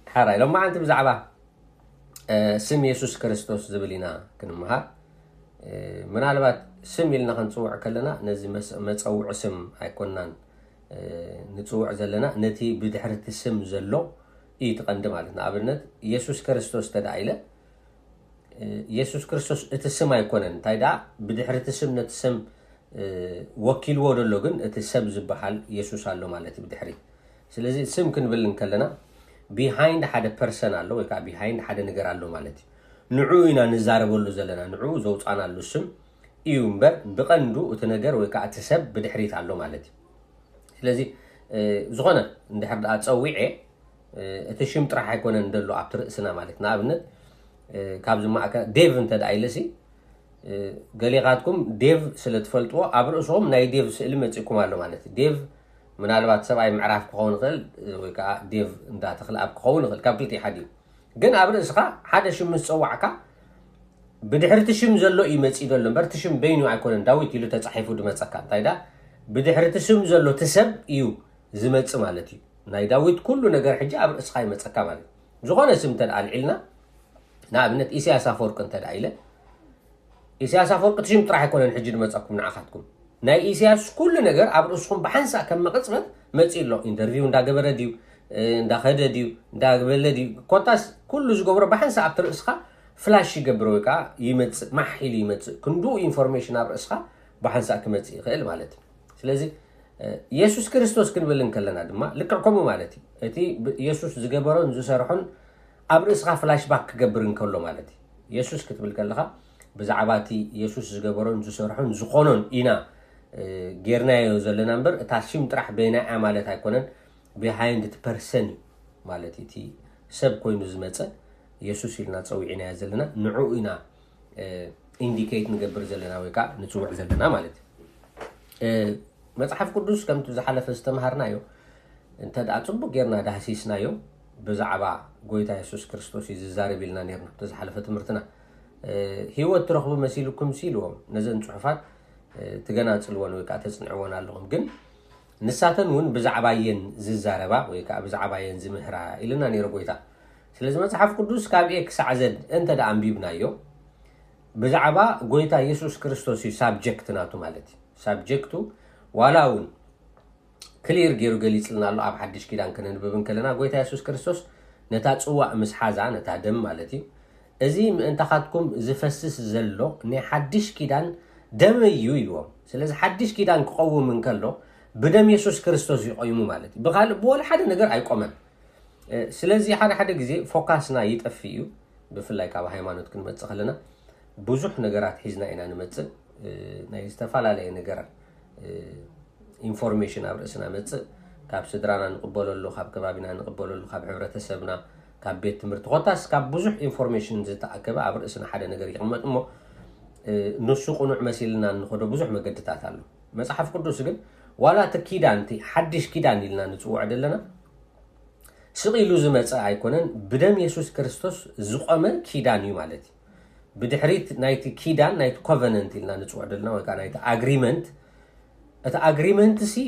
حراي لما أنت بزعبة سم يسوع كريستوس زبلينا كنمها من على بعد سم لنا خنصوع كلنا نزي متصوع سم هيكوننا نتصوع زلنا نتي بدحرة السم زلو يتقدم علينا أبنت يسوع كريستوس تدعيله يسوع كريستوس اتسم هيكونن تايدا بدحرة السم نتسم وكيل ورلوجن اتسب زبحال يسوع الله مالتي بدحري سلازي سم كنبلن كلنا behind حدا person الله ويكا behind حدا نجار الله مالتي نعوينا نزاربولو زلنا نعو زوطانا له سم يومبر بقندو وتنجر ويكا اتسب بدحريت الله مالتي سلازي زغنا ندحر اتصويعي اتشم طرح يكون ندلو ابتر سنا مالتنا ابنت كابز معك ديف انت دايلسي قليقاتكم ديف سلتفلطو ابرصهم ناي ديف سئل مصيكم الله مالتي ديف من الوقت سبعي معرف كون قل ويكا ديف انت تخلق كون قل كابلتي حدي جن ابرصخا حدا شم مصوعكا بدحرت شم زلو يمصي دلو برت شم بينو ايكون داويت يلو تصحيفو دمصكا تايدا بدحرت شم زلو تسب يو زمص مالتي ناي داويت كل ነገር حجي ابرصخا يمصكا مالتي زغونه سمتن العلنا نابنت إسياس أفورك أنت دايله إسياس أفورك تشم طرح يكون حجي دمصكم نعاخاتكم ناي إسياس كل ነገር ابرصكم بحنسا كم مقصبت مصيل له انترفيو اندا غبره ديو اندا خده ديو اندا غبل ديو كوتاس كل زغبره بحنسا ابترصخا فلاش يغبرو كا يمص محيل يمص كندو انفورميشن ابرصخا بحنسا كمصي يخيل مالتي ስለዚህ ኢየሱስ ክርስቶስ ክንብልን ከለና ድማ ልክዕከሙ ማለቲ እቲ ኢየሱስ ዝገበሮን ዝሰርሑን ኣብርእስኻ ፍላሽ ባክ ክገብርን ከሎ ማለቲ ኢየሱስ ክትብል ከለኻ ብዛዕባቲ ኢየሱስ ዝገበሮን ዝሰርሑን ዝኾኖን ኢና ጌርናዮ ዘለና እምበር እታ ሽም ጥራሕ በይና ማለት ኣይኮነን behind the person ማለቲ እቲ ሰብ ኮይኑ ዝመፀ ኢየሱስ ኢልና ፀዊዕና ዘለና ንዑ ኢና ኢንዲኬት ንገብር ዘለና ወይ ከዓ ንፅውዕ ዘለና ማለቲ መጽሐፍ ቅዱስ ከምቱ ዝሓለፈ ዝተማሃርናዮ እንተ ዳ ጽቡቅ ጌርና ዳህሲስናዮ ብዛዕባ ጎይታ ኢየሱስ ክርስቶስ ይዛረብ ኢልና ነርና ተዝሓለፈ ትምህርትና ህይወት ትረኽቡ መሲልኩም ሲልዎም ነዘን ጽሑፋት ትገናጽልዎን ወይ ከዓ ተጽንዕዎን ኣለኹም ግን ንሳተን ውን ብዛዕባየን ዝዛረባ ወይ ከዓ ብዛዕባየን ዝምህራ ኢልና ነይሩ ጎይታ ስለዚ መጽሐፍ ቅዱስ ካብ ኤክሳዕ ዘድ እንተ ዳ አንቢብናዮ ብዛዕባ ጎይታ ኢየሱስ ክርስቶስ ሳብጀክት ናቱ ማለት ሳብጀክቱ ዋላውን ክሊር ገይሩ ገሊጽልና ኣሎ ኣብ ሓድሽ ኪዳን ከነንብብን ከለና ጎይታ ኢየሱስ ክርስቶስ ነታ ጽዋዕ ምስ ሓዛ ነታ ደም ማለት እዩ እዚ ምእንታኻትኩም ዝፈስስ ዘሎ ናይ ሓድሽ ኪዳን ደም እዩ ኢልዎም ስለዚ ሓድሽ ኪዳን ክቐውም እንከሎ ብደም ኢየሱስ ክርስቶስ ይቆይሙ ማለት እዩ ብኻልእ ብወላ ሓደ ነገር ኣይቆመን ስለዚ ሓደ ግዜ ፎካስና ይጠፊ እዩ ብፍላይ ካብ ሃይማኖት ክንመጽእ ከለና ብዙሕ ነገራት ሒዝና ኢና ንመጽእ ናይ ዝተፈላለዩ ነገራት ኢንፎርሜሽን ኣብ ርእስና መጽእ ካብ ስድራና ንቕበለሉ ካብ ከባቢና ንቕበለሉ ካብ ሕብረተሰብና ካብ ቤት ትምህርቲ ኮታስ ካብ ብዙሕ ኢንፎርሜሽን ዝተኣከበ ኣብ ርእስና ሓደ ነገር ይቕመጥ እሞ ንሱ ቁኑዕ መሲልና ንኸዶ ብዙሕ መገድታት ኣሎ መጽሓፍ ቅዱስ ግን ዋላ ተኪዳን እቲ ሓድሽ ኪዳን ኢልና ንጽውዕ ዘለና ስቕኢሉ ዝመጽእ ኣይኮነን ብደም ኢየሱስ ክርስቶስ ዝቆመ ኪዳን እዩ ማለት እዩ بدحريت نايت كيدان نايت كوفننت إلنا نتوعدلنا وكا نايت أغريمنت أتا أغريمنت سي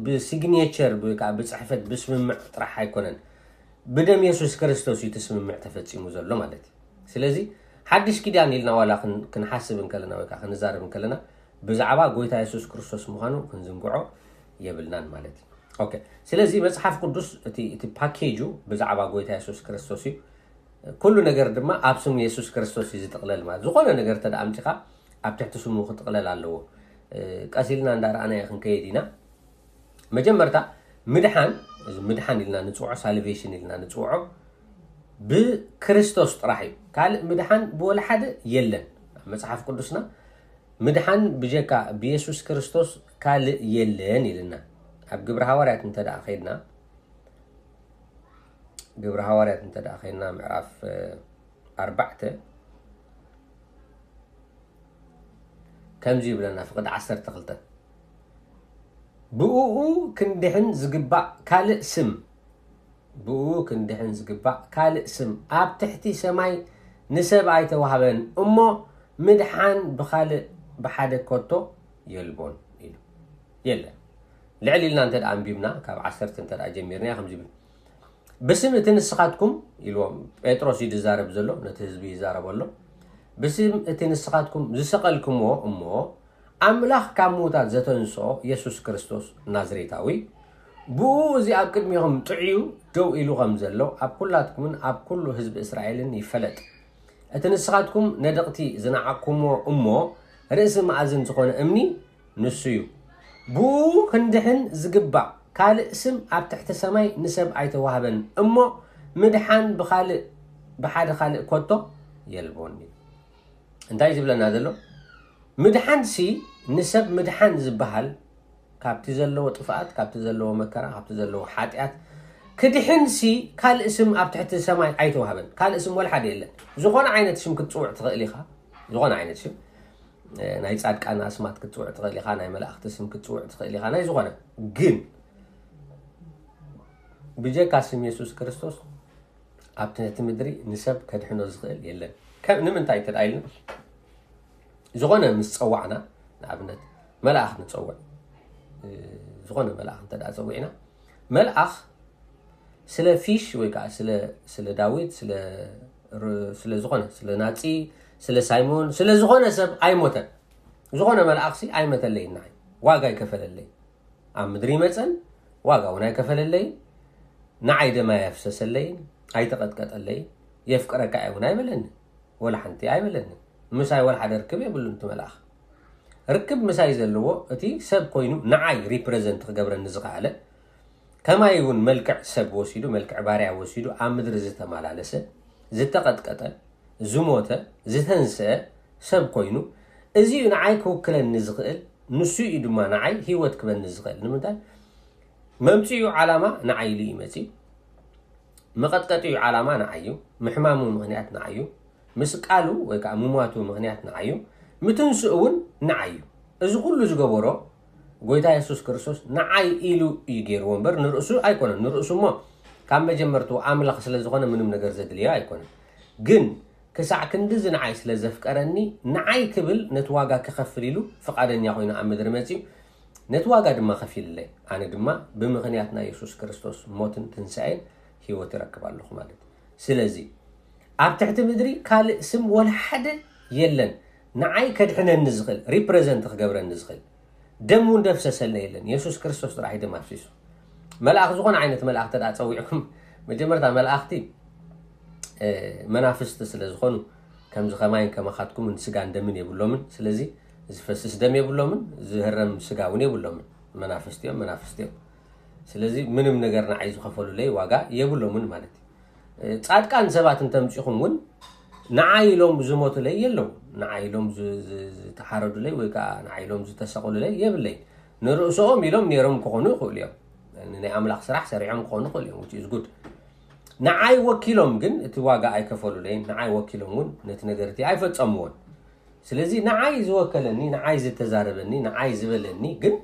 بسيجنيتشر بكا بتصحفت بسممع راح يكونن بدم يسوع كريستوس يتسممع تفتسي مزلو مالتي سلازي حدش كيدان إلنا ولا كنحاسب نكلنا وكا كنزارب نكلنا بزعبا قويتا يسوع كريستوس مخانو كنزنقعو يبلنان مالتي اوكي سلازي مصحف قدوس تي باكيجو بزعبا قويتا يسوع كريستوس كل ነገር ድማ ኣብ ስሙ ኢየሱስ ክርስቶስ ይዝጠቅለል ማለት ዝኾነ ነገር ተዳምጪኻ ኣብ ትሕቲ ስሙ ክትቅለል ኣለዎ ቀሲልና እንዳራኣና ይኽን ከይዲና መጀመርታ ምድሓን ኢልና ንጽውዖ ሳልቬሽን ኢልና ንጽውዖ ብክርስቶስ ጥራሕ እዩ ካልእ ምድሓን ብወላ ሓደ የለን መጽሓፍ ቅዱስና ምድሓን ብጀካ ብኢየሱስ ክርስቶስ ካልእ የለን ኢልና ኣብ ግብረ ሐዋርያት እንተ ደኣ ኸይድና ግብረ ሐዋርያት እንተ ደኣ ኸይድና ምዕራፍ 4 ከምዚ ይብለና ፍቅድ 12 ብኡኡ ክንድሕን ዝግባእ ካልእ ስም ብኡኡ ክንድሕን ዝግባእ ካልእ ስም ኣብ ትሕቲ ሰማይ ንሰብ ኣይተዋህበን እሞ ምድሓን ብኻልእ ብሓደ ኮቶ የልቦን ኢሉ የለን ልዕሊ ኢልና እንተ ደኣ አንቢብና ካብ 10 እንተ ደኣ ጀሚርና ከምዚ ይብል بسم اتنسخاتكم يلوم بطرس يزارب زلو نتهزبي يزارب الله بسم اتنسخاتكم زسقلكم امو املاح كاموتات زتنسو يسوع كريستوس نازريتاوي بو زي اقدميهم طعيو دو الو غمزلو اب كلاتكم اب كل حزب اسرائيل يفلط اتنسخاتكم ندقتي زنعكم امو رئيس معزن زخونه امني نسيو بو كندحن زغبا قال اسم اب تحت السماء نسب ايتوهبن امو مدحان بخالق بحد خالق كوتو يلبوني انتاي زبلنا دلو مدحان سي نسب مدحان زبحال كابتي زلو طفات كابتي زلو مكرا كابتي زلو حاتيات كدحن سي قال اسم اب تحت السماء ايتوهبن قال اسم ولا حد يلا زغون عينت شم كتصوع تخليخا زغون عينت شم ناي صادقان اسمات كتصوع تخليخا ناي ملاخت اسم كتصوع تخليخا ناي زغون جن بيجي كاسم يسوع كريستوس ابتنت مدري نسب كدحنو زغل يلا كم نمنتاي تدايلن زغونه مسصوعنا نابنت ملاخ نصوع زغونه ملاخ تدا صوعنا ملاخ سلا فيش ويكا سلا داويد سلا زغونه سلا ناتسي سلا سايمون سلا زغونه سب ايموتن زغونه ملاخ سي ايمتن لي ناي واغا يكفل لي ام مدري مصن واغا ونا يكفل لي نعي دما يفسس لي ايتقطقط لي يفقرك ايونا يملن ولا حنتي ايملن مساي ولا حدا ركب يقول انت ملاخ ركب مساي زلو اتي سب كوينو نعاي ريبريزنت خبر النزقاله كما يكون ملكع سب وسيدو ملكع باريا وسيدو امدر زتمالالسه زتقطقطه زموته زتنسه سب كوينو ازي نعاي كوكل النزقل نسو يدما نعاي هيوت كبن النزقل نمنتا ممتيو علامه نعاي لي متي مقطقطيو علامه نعايو محمامو مغنيات نعايو مسقالو ويكا ممواتو مغنيات نعايو متنسؤون نعايو ازي كله زغبرو غويتا يسوع كريستوس نعاي إلو يغير ومبر نرؤسو ايكون نرؤسو ما كان مجمرتو املاخ سلازخونه منم ነገር ዘድልያ አይኮን ግን ከሳዕ ክንድዝ نعاي ስለዘፍቀረኒ نعاي ክብል ነትዋጋ ከኸፍል ኢሉ ፍቃደኛ ኮይኑ አምድር መጽዩ ነትዋጋ ድማ ከፊልለይ አነ ድማ በምኽንያትና ኢየሱስ ክርስቶስ ሞትን ትንሳኤን ህይወት ይረክባለሁ ማለት ስለዚህ ኣብ ትሕቲ ምድሪ ካል ስም ወላ ሓደ የለን نعاي ከድሕነን ዝኽል ሪፕሬዘንት ክገብረን ዝኽል دمو ندفسسل يلن يسوع كريستوس راح يدم افسيسو ملاخ زغون عينت ملاخ تدا تصويعكم مجمرتا ملاختي منافست سلازخونو كم زخماين كما خاتكم نسغا اندمن يبلومن سلازي زفسس دم يبلومن زهرم سغاون يبلومن منافستيو سلازي منم نغرنا عايز خفلو لي واغا يبلومن مالتي صادقان سباتن تمصيخون ون نعايلوم زموت لي يلو نعايلوم تحارد لي ويكا نعايلوم تسقل لي يبلي نرؤسهم يلوم نيرم كونو خوليو يعني املاح صراح سريعم كونو خوليو which is good نعاي وكيلوم جن اتواغا اي كفلو لي نعاي وكيلوم نت نغرتي اي فصمون سلازي نعاي زوكلني نعاي زتزاربني نعاي زبلني جن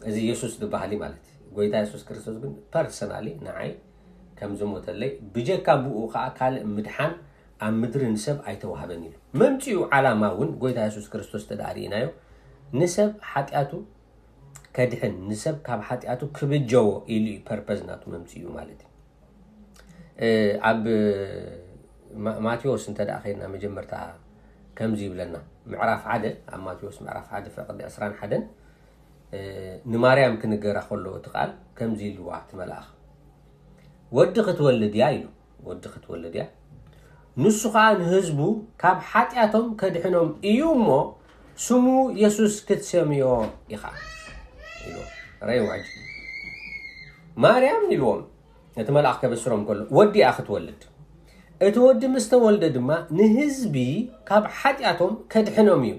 ازي يسوع دبالي مالتي غويتا يسوع كريستوس جن بيرسونالي نعاي كم زموت لي بجكا بو خا مدحان ام مدر نسب ايتوهبن يلو ممتيو علاماون غويتا يسوع كريستوس تدارينايو نسب حاتياتو كدحن نسب كاب حاتياتو كبجو الي بيربز ناتو ممتيو مالتي اب ماتيوس انت داخينا مجمرتا كمزي بلنا معرف عده ام ماتيوس معرف عده فقد اسران حدن نماريام كنغرا خلو تقال كمزي لوات ملاخ ودخت ولد يايلو ودخت ولد يا نسخان حزبو كاب حاتياتهم كدحنهم ايومو سمو يسوع كتسميو يخا يلو راي وعج مريم يلوم نتملأ كبسرهم كله ودي اخت ولد اتود مستولد دما نحزبي كاب حاتياتهم كدحنهم يو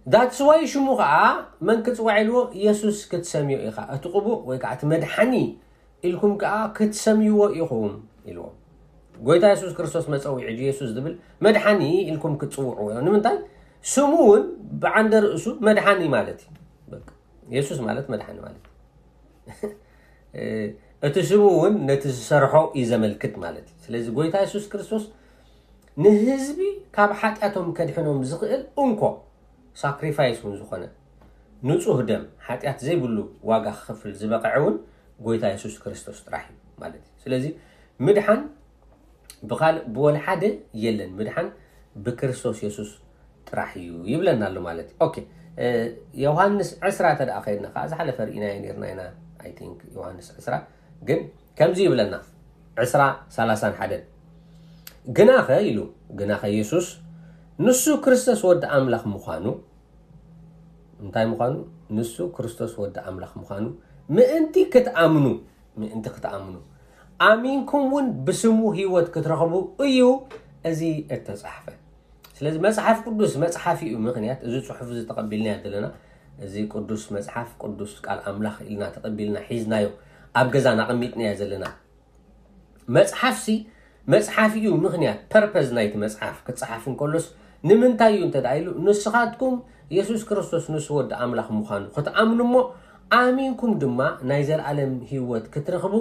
ذاتس واي شمو خا من كتصوعلو يسوع كتسميو يخا اتقبو ويكعت مدحني الكم كا كتسميو يخوم يلو غويتا يسوع كريستوس مصوي عجي يسوع دبل مدحني الكم كتصوعوا يعني منتاي سمون بعند راسو مدحني مالتي بق يسوع مالت مدحني مالتي اتسمون نتسرحو يزملكت مالتي ስለዚህ غويتا يسوع كريستوس نحزبي كاب حاتياتهم كدحنهم زقل انكو ساكريفايس من زخونه نصوح دم حاتيات زي بلو واغا خفل زبقعون غويتا يسوع كريستوس راحي مالتي ስለዚህ مدحن بقال بول حدا يلن مدحن بكريستوس يسوس تراحيو يبلنا له مالتي اوكي يوحنس 10 تدا اخينا خاز حل فرقنا ينيرنا اي ثينك يوحنس 10 جن كمزي يبلنا 10 30 حدا جناخ يلو جناخ يسوس نسو كريستوس ود املاخ مخانو انتي مخانو نسو كريستوس ود املاخ مخانو مئنتي كتامنو امينكم ون بسمو هيوت كترخبو ايو ازي التصحفه ስለዚህ መጽሐፍ ቅዱስ መጽሐፊ እዩ ምክንያት እዚ ጽሑፍ እዚ ተቀቢልና ያደለና እዚ ቅዱስ መጽሐፍ ቅዱስ ቃል አምላኽ ኢልና ተቀቢልና ሒዝናዮ ኣብ ገዛና ቀሚጥና ያዘለና መጽሐፍሲ መጽሐፊ እዩ ምክንያት ፐርፐዝ ናይቲ መጽሐፍ ክጽሐፍ እንከሎስ ንምንታይ እዩ እንተዳይሉ ንስኻትኩም ኢየሱስ ክርስቶስ ንስ ወድ አምላኽ ምዃኑ ከተኣምኑሞ ኣሚንኩም ድማ ናይ ዘለዓለም ህይወት ክትረኽቡ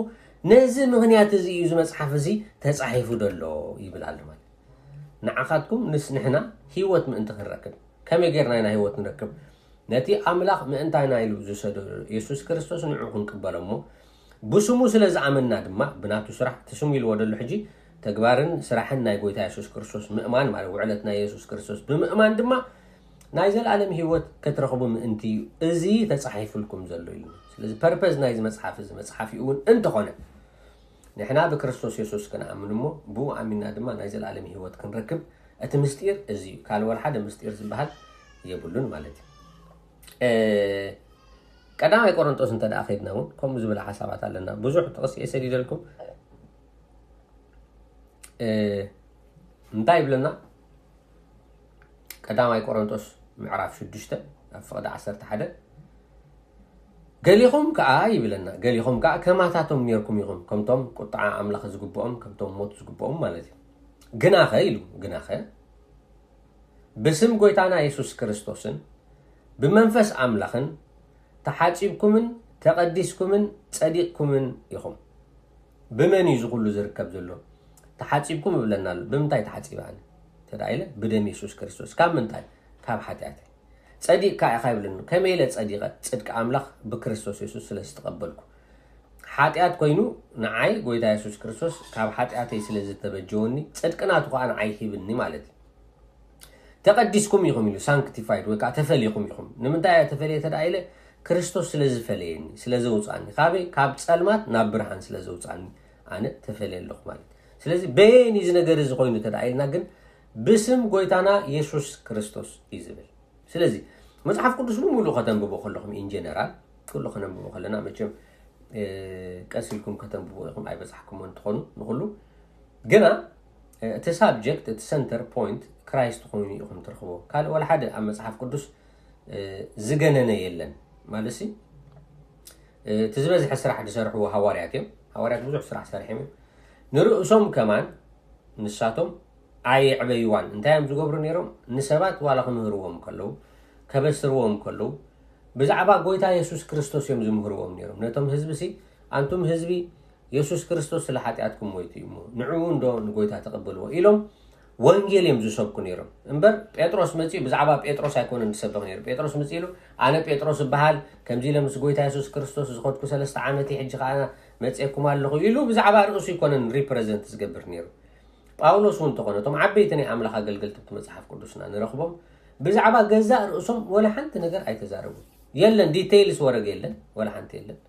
ነዚ ምክንያት እዚ እዩ መጽሐፍ እዚ ተጻሒፉ ደሎ ይብላል ማለት نعقدكم نسنحنا هيوت من انت نركب كم يجرنا هنا هيوت نركب نتي أملاق من انت هنا يلو زوسد يسوع كريستوس نعقون كبرمو بسمو سلز عملنا دما بناتو سرح تسمي الوضع الحجي تكبارن سرحنا يقول يسوع كريستوس مؤمن مع وعلتنا يسوع كريستوس بمؤمن دما نايزل عالم هيوت كترخبوا من انتي ازي تصحيف لكم زلو يلو سلز purpose نايز مصحف يقول انت هنا نحنا بكريستوس يسوع كنا امنمو بو امنا دما نايزل عالم هيوت كنركب اتمستير ازي قال ور حدا مستير زبحال يبلون مالتي قدام قرنطوس انت اخذنا كم زبل حسابات لنا بزح تقص يسدي لكم انتاي بلنا قدام قرنطوس معرف 6 افقد 10 حدا قاليهم كا يبلنا قاليهم كا كماتاتهم نيركم يغم كمتم قطع املاخ زغبهم كمتم موت زغبهم مالتي غناخه يلو غناخه بسم غويتانا يسوع كريستوسن بمنفس املاخن تحاصيبكمن تقديسكمن صديقكمن يخم بمن يزغلو زركب زلو تحاصيبكم بلنا بمنتاي تحاصيبان تدايله بدم يسوع كريستوس كم منتاي كاب حاتياتي صديق كاي خايبلن كميله صديقه صدق املاخ بكريستوس يسوع سلازتقبلكم حاتيات كوينو نعاي غويتا يسوع كريستوس كاب حاتياتي سلازتبجوني صدقناتو انا عاي هيبني مالتي تقدسكم يخم يلو سانكتيفايد وكا تفليكم يخم نمنتاي تفلي تدايله كريستوس سلازفليني سلازوصاني خابي كاب صلمات نابرهان سلازوصاني انا تفلي لخ مالتي سلازي بين يز ነገር እዚ ኮይኑ ተዳይልና ግን باسم غويتانا يسوع كريستوس يزبل سلازي مصحف قدس ሙሉ ከተንብቦ ከለኹም ኢን ጀነራል ኩሉ ከነንብቦ ከለና መቼም ቀሲልኩም ከተንብቦ ይኹም አይበጻሕኩም እንትኾኑ ንኹሉ ግና እቲ ሳብጀክት እቲ ሰንተር ፖይንት ክራይስት ኮይኑ ይኹም ትርኽቦ ካል ወላ ሓደ ኣብ መጽሐፍ ቅዱስ ዝገነነ የለን ማለሲ ትዝበዝሕ ስራሕ ዝሰርሕዎ ሃዋርያት እዮም ሃዋርያት ብዙሕ ስራሕ ሰሪሖም ንርእሶም ከማን ንሳቶም አይዕበይዋን እንታይም ዝገብሩ ነይሮም ንሰባት ዋላ ከምህርዎም ከለው ከበስርዎም ከለው ብዛዕባ ጎይታ ኢየሱስ ክርስቶስ እዮም ዝምህርዎም ነይሮም ነቶም ህዝቢሲ አንቱም ህዝቢ ኢየሱስ ክርስቶስ ስለ ኃጢአትኩም ሞይቱ ይሞ ንዑ እንዶ ንጎይታ ተቀበልዎ ኢሎም ወንጌል እዮም ዝሰብኩ ነይሮም እምበር ጴጥሮስ መጺ ብዛዕባ ጴጥሮስ አይኮነን ዝሰብክ ነይሩ ጴጥሮስ መጺ ኢሉ አነ ጴጥሮስ በሃል ከምዚ ለምስ ጎይታ ኢየሱስ ክርስቶስ ዝኸድኩ 3 ዓመት ሕጂ ኻና መጺኩም ኣለኹ ኢሉ ብዛዕባ ርእሱ ይኮነን ሪፕሬዘንት ዝገብር ነይሩ ጳውሎስ ወንተ ቆነቶም ዓበይተኒ አምላኽ አገልገልት መጽሐፍ ቅዱስና ንረኽቦም ብዛዕባ ገዛ ርእሶም ወላ ሓንቲ ነገር አይተዛረቡ የለን ዲቴይልስ ወረግ የለን ወላ ሓንቲ የለን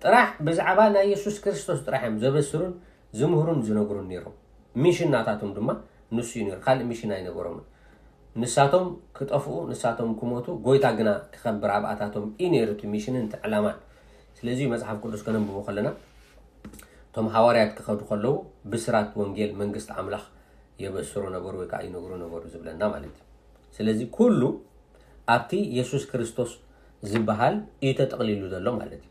ጥራሕ ብዛዕባ ናይ ኢየሱስ ክርስቶስ ጥራሕም ዘበስሩን ዝምህሩን ዝነግሩን ነይሮም ሚሽናታቶም ድማ ንሱ ይነር ካልእ ሚሽን አይነበሮም ንሳቶም ክጠፍኡ ንሳቶም ክሞቱ ጎይታ ግና ክኸብር ኣብኣታቶም ኢነርቱ ሚሽንን ተዕላማን ስለዚህ መጽሐፍ ቅዱስ ከነንብቦ ከለና ቶም ሃዋርያት ክኸዱ ከለው ብስራት ወንጌል መንግስት አምላኽ የበስሩ ነበሩ ወይ ካይ ነግሩ ነበሩ ዝብለና ማለት ስለዚህ ኩሉ አብቲ ኢየሱስ ክርስቶስ ዝባሃል ይተጠቅሊሉ ዘሎ ማለት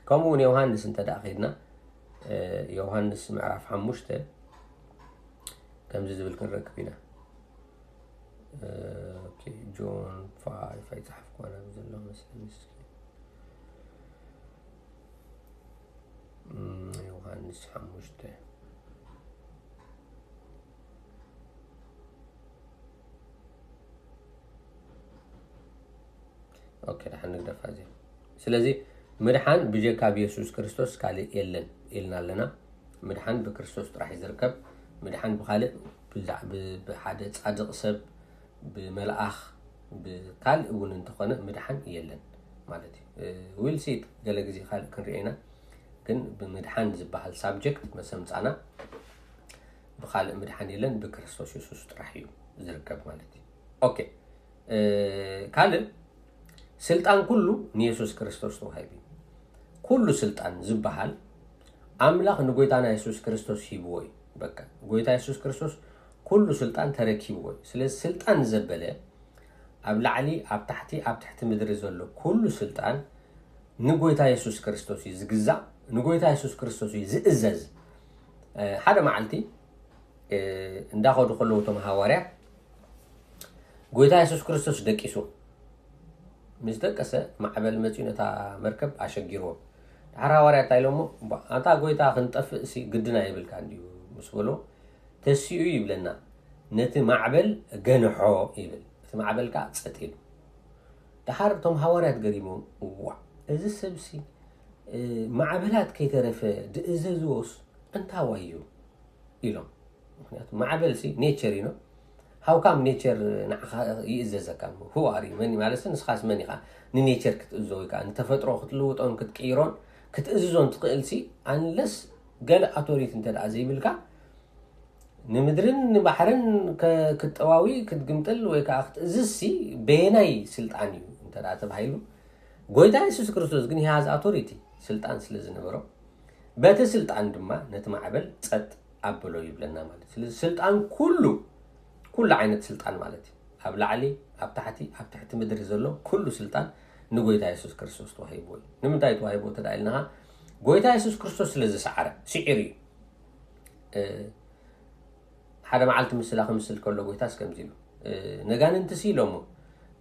ከምኡን ዮሐንስ እንተዳኺድና ዮሐንስ ምዕራፍ 5 ከምዚ ዝብል ክንረክብ ኢና ኦኬ ጆን 5 አይጻፍ ቆና ዘሎ መስለኝ ዮሐንስ 5 ኦኬ حنك دفازي ስለዚህ መድኃን በጀካ ኢየሱስ ክርስቶስ ካለ የለን ኢልና ለና مدحن بكريستوس راح يزركب مدحن بخالق بحد صادق سب بملأخ بقال ون انتخونه مدحن يلن مالتي ويل سيت قال غزي خالق كنرينا كن بمدحن زبحال سابجكت مسمصانا بخالق مدحن يلن بكريستوس يسوس راح يزركب مالتي اوكي قال سلطان كله نيسوس كريستوس توهايبي كل سلطان زبحال أملاك نقولتنا يسوع كريستوس هيبوي بكا قولتا يسوع كريستوس كل سلطان تركيبوي سلس سلطان زبلة أبلع علي أب تحت مدرسة له كل سلطان نقولتا يسوع كريستوس يزجزع نقولتا يسوع كريستوس يزئزز هذا معلتي نداخل دخلوا توم هوارع قولتا يسوع كريستوس دكيسو مصدق أسا معبل متينة مركب عشان جيروه حرا ورا تايلومو أنت قويتا خنطف سي قدنا يبل كانديو مسولو تسيو يبلنا نت معبل جنحو يبل معبل كا تصتيل دحر توم حوارات قريمو وا إذا سبسي معبلات كي تعرف دززوس أنت وايو يلو معبل سي نيتشرينو هاو كام نيتشر يززا كام هو أري مني مالسن خاص مني خا نيتشر كتزوي كان تفترو خطلوت أون كتكيرون كتأززون تقلسي unless قال أطوريت انت العزي بالكا نمدرن نبحرن كتواوي كتقمتل ويكا أختأززي بيناي سلطانيو انت العتب هايلو قويتا يسوس كريستوس قني هاز أطوريتي سلطان سلزن برو بات سلطان دما نتمع عبل تسد أبلو يبلنا مالتي سلطان كل عينة سلطان مالتي أبلا علي أبتحتي مدرسة له كل سلطان نقويتا يسوس كريستوس توهيبوي نمتاي توهيبو تدعيلناها قويتا يسوس كريستوس لزي سعره سعري حدا معلت مسلاخ مسل كله قويتاس كمزيلو نغان انتسي لومو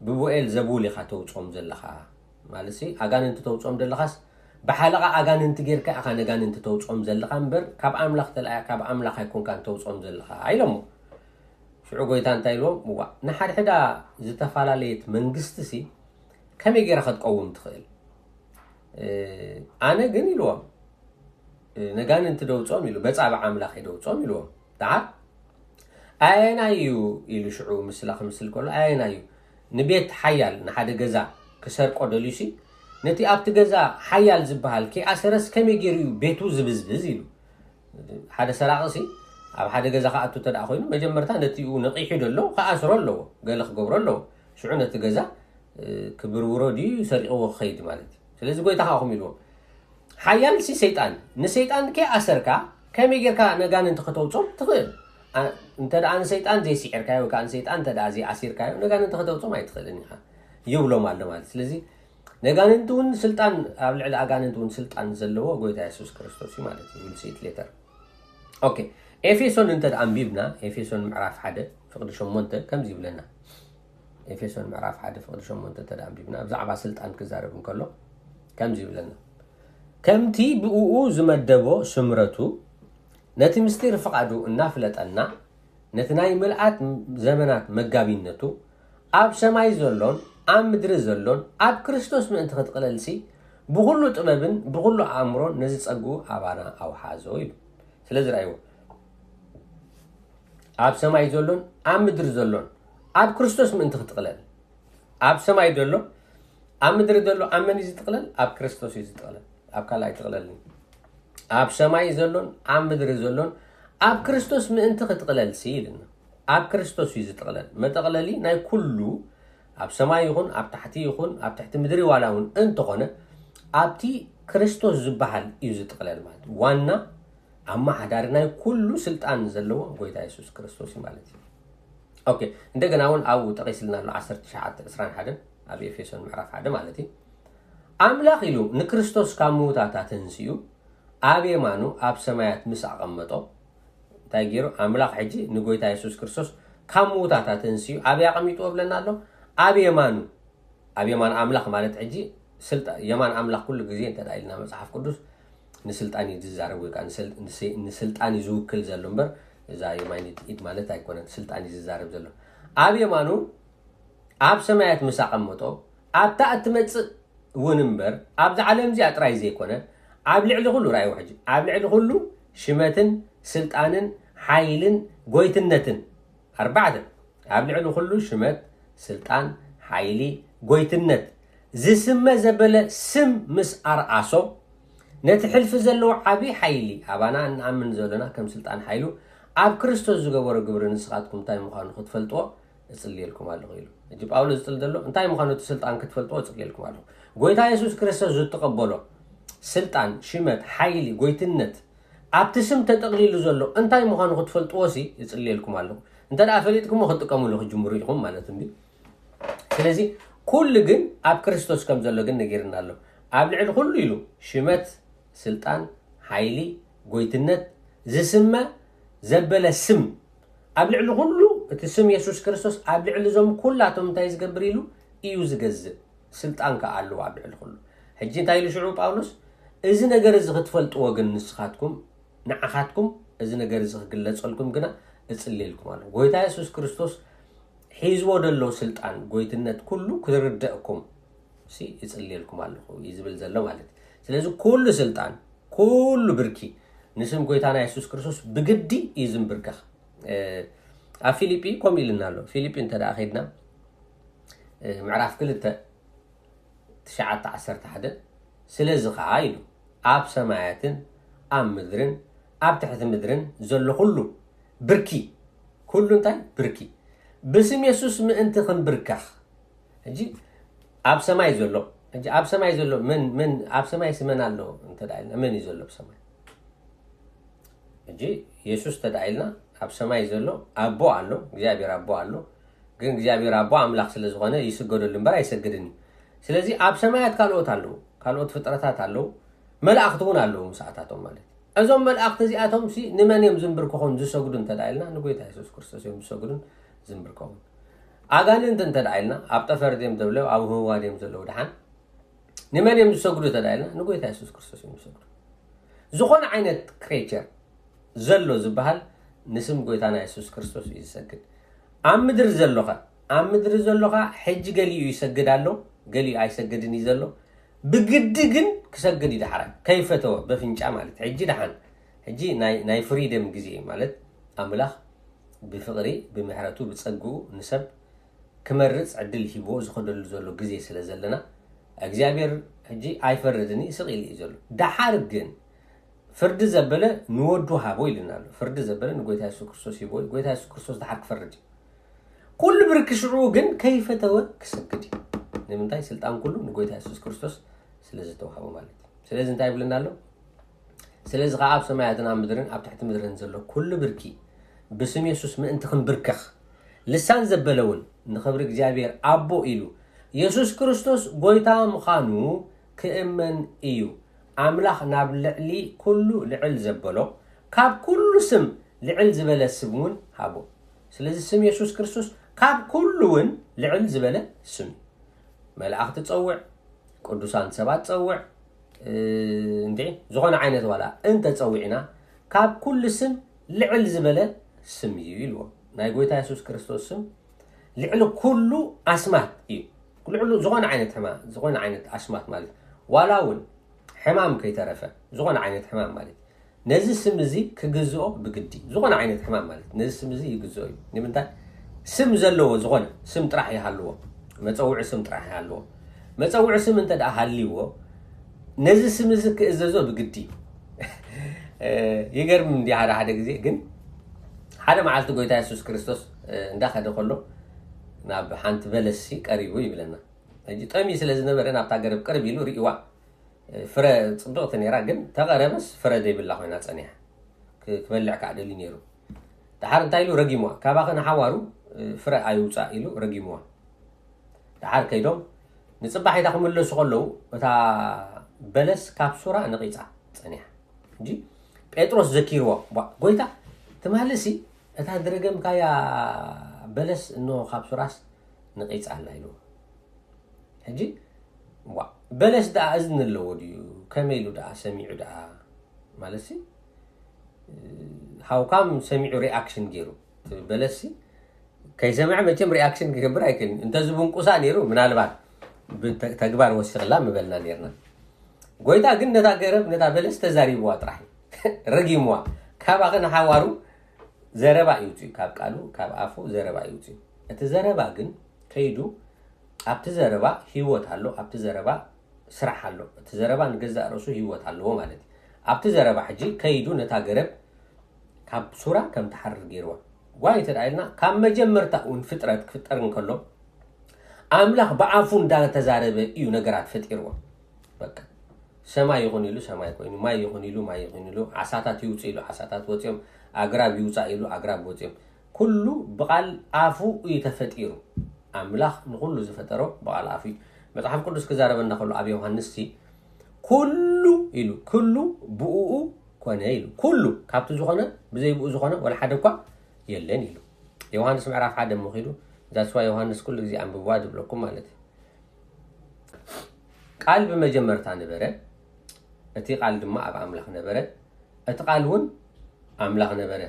ببوئل زبولي خاتو تصوم زلخا مالسي اغان انت توصوم زلخاس بحلقه اغان انت غيركا اخا نغان انت توصوم زلخا امبر كاب املاخ تلعا كاب املاخ يكون كان توصوم زلخا ايلومو شعو قويتا انتايلوم وا نحد حدا زتفالاليت منغستسي كم يجرا خد قوم تخيل أنا جني لوام نجان أنت دو تصوم يلو بس عب عاملا خيدو تصوم يلو تعال أين أيو يلو شعو مثل كله أين أيو نبيت حيال نحد جزاء كسر قدليسي نتي أبت جزاء حيال زبهال كي أسرس كم يجريو بيتو زبز يلو هذا سراقسي أو هذا جزاء خاطو تدأخوين مجمرتها نتيو نقيح دلو خاسر له قالخ قبر له شعو نتجزاء كبر ورودي سرقوا خيد مالتي ስለዚህ ጎይታ ኻኹም ይልዎ ሓያል ሲ ሰይጣን ንሰይጣን ከ ኣሰርካ ከመይ ጌርካ ነጋንንት ከተውጾም ትኽእል እንተ ደኣ ንሰይጣን ዘይሲዕርካዮ ወይ ከዓ ንሰይጣን እንተ ደኣ ዘይኣሲርካዮ ነጋንንት ከተውጾም ኣይትኽእልን ኢኻ ይብሎም ኣሎ ማለት ስለዚ ነጋንንት እውን ስልጣን ኣብ ልዕሊ ኣጋንንት እውን ስልጣን ዘለዎ ጎይታ ኢየሱስ ክርስቶስ እዩ ማለት እዩ ዊልሲት ሌተር ኦኬ ኤፌሶን እንተ ደኣ አንቢብና ኤፌሶን ምዕራፍ 1 ፍቅዲ 8 ከምዚ ይብለና ኤፌሶን ምዕራፍ 1 ፍቅዲ 8 እንተ ደኣ አንቢብና ብዛዕባ ስልጣን ክዛረብ እንከሎ كم زيبلنا كمتي بقوقو زمدبو سمرتو نتي مستير فقعدو النافلة أنا نتناي ملعات زمنات مقابينتو أب سماي زلون أب مدر زلون أب كريستوس من انت خطقللسي بغلو طببن بغلو عمرون نزيس أقو أبانا أو حازويل سلازر أيوه أب سماي زلون أب مدر زلون أب كريستوس من انت خطقلل أب سماي زلون أب مدر دلو أمن يزتقلل أب كريستوس يزتقلل أب كلا يتقلل أب سماي زلون أب مدر زلون أب كريستوس من أنت تقلل سيدنا أب كريستوس يزتقلل ما تقللي ناي كله أب سماي يخون أب تحتي يخون أب تحت مدري ولا هون أنت خونه أبتي كريستوس زبحل يزتقلل مات وانا أما حدارنا كله سلطان زلوا قويتا يسوع كريستوس مالتي أوكي أنت جناون أو تقيس لنا العصر تشعات إسران حدا أبي إفيسون معرف هذا مالتي أملاك يلو نكريستوس كاموتاتا تنسيو أبي مانو أب سمايات مسع قمتو تاجيرو أملاك حجي نقويتا يسوع كريستوس كاموتاتا تنسيو أبي قميتو قبلنا له أبي مانو أملاك مالت حجي سلط يمان أملاك كل جزين تدعيلنا مصحف قدوس نسلطاني تزارب ويكا نسلطاني زوكل زلمبر إذا يماني إيد مالت هيكون نسلطاني تزارب زلم أبي مانو أب سمايات مساقمتو أب تأتمت ونمبر أب زعلم زي أتراي زي كونه أب لعلي غلو رأي وحجي أب لعلي غلو ሽመትን ስልጣንን ሓይልን ጎይትነትን ኣርባዕተ ኣብ ልዕሊ ኩሉ ሽመት ስልጣን ሓይሊ ጎይትነት ዝስመ ዘበለ ስም ምስ ኣርኣሶ ነቲ ሕልፊ ዘለዎ ዓቢ ሓይሊ ኣባና እንኣምን ዘለና ከም ስልጣን ሓይሉ ኣብ ክርስቶስ ዝገበሮ ግብሪ ንስኻትኩም እንታይ ምዃኑ ክትፈልጥዎ እጽልየልኩም ኣለኹ ኢሉ እጂ ጳውሎስ ዝጽል ዘሎ እንታይ ምዃኑ እቲ ስልጣን ክትፈልጥዎ እጽልየልኩም ኣለኹ ጎይታ ኢየሱስ ክርስቶስ ዝተቀበሎ ስልጣን ሽመት ሓይሊ ጎይትነት ኣብቲ ስም ተጠቕሊሉ ዘሎ እንታይ ምዃኑ ክትፈልጥዎ ሲ እጽልየልኩም ኣለኹ እንተዳ ፈሊጥኩም ክትጥቀሙሉ ክጅምሩ ኢኹም ማለት እንዲ ስለዚ ኩሉ ግን ኣብ ክርስቶስ ከም ዘሎ ግን ነጊርና ኣሎ ኣብ ልዕሊ ኩሉ ኢሉ ሽመት ስልጣን ሓይሊ ጎይትነት ዝስመ ዘበለ ስም ኣብ ልዕሊ ኩሉ እቲ ስም ኢየሱስ ክርስቶስ ኣብ ልዕሊ ዞም ኩላቶም እንታይ ዝገብር ኢሉ እዩ ዝገዝእ ስልጣን ከ ኣለዎ ኣብ ልዕሊ ኩሉ ሕጂ እንታይ ኢሉ ሽዑ ጳውሎስ እዚ ነገር እዚ ክትፈልጥዎ ግን ንስኻትኩም ንዓኻትኩም እዚ ነገር እዚ ክግለጸልኩም ግና እጽልየልኩም ኣለሁ ጎይታ ኢየሱስ ክርስቶስ ሒዝዎ ደሎ ስልጣን ጎይትነት ኩሉ ክርድአኩም ሲ እጽልየልኩም ኣለሁ ይዝብል ዘሎ ማለት ስለዚ ኩሉ ስልጣን ኩሉ ብርኪ ንስም ጎይታና ኢየሱስ ክርስቶስ ብግዲ ይዝምብርከኽ ኣብ ፊልጵ ከምኡ ኢልና ኣሎ ፊልጵ እንተደኣ ኸይድና ምዕራፍ 2 9:11 ስለዚ ከዓ ኢሉ ኣብ ሰማያትን ኣብ ምድርን ኣብ ትሕቲ ምድርን ዘሎ ኩሉ ብርኪ ኩሉ እንታይ ብርኪ ብስም ኢየሱስ ምእንቲ ክንብርከኽ ሕጂ ኣብ ሰማይ ዘሎ ሕጂ ኣብ ሰማይ ዘሎ ምን ኣብ ሰማይ ስመን ኣሎ እንተደኣ ኢልና መን እዩ ዘሎ ብሰማይ ሕጂ ኢየሱስ ተደኣ ኢልና ኣብ ሰማይ ዘሎ ኣቦ ኣሎ እግዚአብሔር ኣቦ ኣሎ ግን እግዚአብሔር ኣቦ ኣምላኽ ስለ ዝኾነ ይስገደሉ እምበር ኣይሰግድን ስለዚ ኣብ ሰማያት ካልኦት ኣለዉ ካልኦት ፍጥረታት ኣለዉ መላእኽቲ እውን ኣለዉ ምስኣታቶም ማለት እዞም መላእኽቲ እዚኣቶም ሲ ንመን እዮም ዝንብርክኹም ዝሰግዱ እንተደኣ ኢልና ንጎይታ ኢየሱስ ክርስቶስ እዮም ዝሰግዱን ዝንብርክኹም ኣጋንንት እንተደኣ ኢልና ኣብ ጠፈር ድዮም ዘለው ኣብ ህዋ ድዮም ዘለው ድሓን ንመን እዮም ዝሰግዱ እንተደኣ ኢልና ንጎይታ ኢየሱስ ክርስቶስ እዮም ዝሰግዱ ዝኾነ ዓይነት ክሬቸር ዘሎ ዝበሃል ንስም ጎይታና ኢየሱስ ክርስቶስ እዩ ዝሰግድ ኣብ ምድሪ ዘለኻ ሕጂ ገሊኡ ይሰግድ ኣሎ ገሊኡ ኣይሰግድን እዩ ዘሎ ብግዲ ግን ክሰግድ ይድሓራ ከይፈተወ በፍንጫ ማለት ሕጂ ድሓን ሕጂ ናይ ፍሪደም ግዜ ማለት ኣምላኽ ብፍቕሪ ብምሕረቱ ብጸግኡ ንሰብ ክመርጽ ዕድል ሂቦ ዝኸደሉ ዘሎ ግዜ ስለ ዘለና እግዚኣብሔር ሕጂ ኣይፈርድኒ ስቕኢሉ እዩ ዘሎ ድሓር ግን ፍርዲ ዘበለ ንወዱ ሃቦ ኢልና ኣሎ ፍርዲ ዘበለ ንጎይታ ኢየሱስ ክርስቶስ ሂቦ ጎይታ ኢየሱስ ክርስቶስ ድሓር ክፈርድ ኩሉ ብርኪ ሽዑ ግን ከይፈተወ ክሰግድ ንምንታይ ስልጣን ኩሉ ንጎይታ ኢየሱስ ክርስቶስ ስለ ዝተዋሃቦ ማለት ስለዚ እንታይ ይብልና ኣሎ ስለዚ ከዓ ኣብ ሰማያትን ኣብ ምድርን ኣብ ትሕቲ ምድርን ዘሎ ኩሉ ብርኪ ብስም ኢየሱስ ምእንቲ ክንብርከኽ ልሳን ዘበለውን ንኽብሪ እግዚኣብሔር ኣቦ ኢሉ ኢየሱስ ክርስቶስ ጎይታ ምዃኑ ክእመን እዩ ኣምላኽ ናብ ልዕሊ ኩሉ ልዕል ዘበሎ ካብ ኩሉ ስም ልዕል ዝበለ ስም እውን ሃቦ ስለዚ ስም ኢየሱስ ክርስቶስ ካብ ኩሉ እውን ልዕል ዝበለ ስም መላእኽቲ ፀውዕ ቅዱሳን ሰባት ፀውዕ ዝኾነ ዓይነት ዋላ እንተፀዊዕና ካብ ኩሉ ስም ልዕል ዝበለ ስም እዩ ኢልዎ ናይ ጎይታ ኢየሱስ ክርስቶስ ስም ልዕሊ ኩሉ ኣስማት እዩ ልዕሊ ዝኾነ ዓይነት ሕማም ዝኾነ ዓይነት ኣስማት ማለት ዋላ እውን ሕማም ከይተረፈ ዝኾነ ዓይነት ሕማም ማለት ነዚ ስም እዚ ክግዝኦ ብግዲ ዝኾነ ዓይነት ሕማም ማለት ነዚ ስም እዚ ይግዝኦ እዩ ንምንታይ ስም ዘለዎ ዝኾነ ስም ጥራሕ ይሃልዎ መፀውዒ ስም ጥራሕ ይሃልዎ መፀውዒ ስም እንተደኣ ሃልይዎ ነዚ ስም እዚ ክእዘዞ ብግዲ ይገርም እንዲ ሓደ ግዜ ግን ሓደ መዓልቲ ጎይታ ኢየሱስ ክርስቶስ እንዳኸደ ከሎ ናብ ሓንቲ በለሲ ቀሪቡ ይብለና ሕጂ ጠሚ ስለ ዝነበረ ናብታ ገረብ ቅርብ ኢሉ ርእዋ ፍረ ጽቡቕቲ ነይራ ግን ተቐረበስ ፍረ ዘይብላ ኮይና ፀኒሓ ክበልዕ ከዓ ደልዩ ነይሩ ድሓር እንታይ ኢሉ ረጊምዋ ካባኸ ንሓዋሩ ፍረ ኣይውፃእ ኢሉ ረጊምዋ ድሓር ከይዶም ንፅባሒታ ክምለሱ ከለዉ እታ በለስ ካብ ሱራ ነቒፃ ፀኒሓ እንጂ ጴጥሮስ ዘኪርዎ ጎይታ ትማለሲ እታ ድረገምካያ በለስ እኖ ካብ ሱራስ ነቒፃ ኣላ ኢሉ ሕጂ በለስ ደኣ እዝኒ ኣለዎ ድዩ ከመይ ኢሉ ደኣ ሰሚዑ ደኣ ማለሲ ሃውካም ሰሚዑ ሪኣክሽን ገይሩ በለሲ ከይሰምዐ መቸም ሪኣክሽን ክገብር ኣይክእልን እንተዝብንቁሳ ነይሩ ምናልባት ብተግባር ወሲኽላ ምበልና ነርና ጎይታ ግን ነታ ገረብ ነታ በለስ ተዛሪብዋ ጥራሕ رجيموا كابغن حوارو زربا يوتي كاب قالو كاب افو زربا يوتي اتزربا جن كيدو ابت زربا هيوت አለው ابت زربا ስራሕ አለው اتزربا ንገዛ ራሱ ህይወት አለው ማለት ابت زربا حجي كيدو نتاغرب كاب سورا كم تحرر غيروا واي تدايلنا كام مجمرتاون فطرت كفطرن كلو املاح بعفو እንዳን ተዛረበ እዩ ነገራት ፈጥይርዋ በቃ ሰማይ ይሁን ይሉ ሰማይ ኮይኑ ማይ ይሁን ይሉ ማይ ይሁን ይሉ ዓሳታት ይውጽ ይሉ ዓሳታት ወጽም አግራብ ይውጻ ይሉ አግራብ ወጽም ኩሉ በቃል አፉ ይተፈጥይሩ አምላኽ ንኩሉ ዝፈጠሮ በቃል አፉ መጽሐፍ ቅዱስ ከዛረበና ሁሉ አብ ዮሐንስ ኩሉ ይሉ ኩሉ ብኡኡ ኮነ ይሉ ኩሉ ካብቱ ዝኾነ ብዘይ ብኡ ዝኾነ ወላ ሓደ እኳ የለን ይሉ ዮሐንስ ምዕራፍ 1 ምኺዱ ዛስዋ ዮሐንስ ኩሉ ጊዜ አንብዋ ድብለኩም ማለት ቃል በመጀመርታ ነበረ እቲ ቃል ድማ አብ አምላኽ ነበረ እቲ ቃልውን አምላኽ ነበረ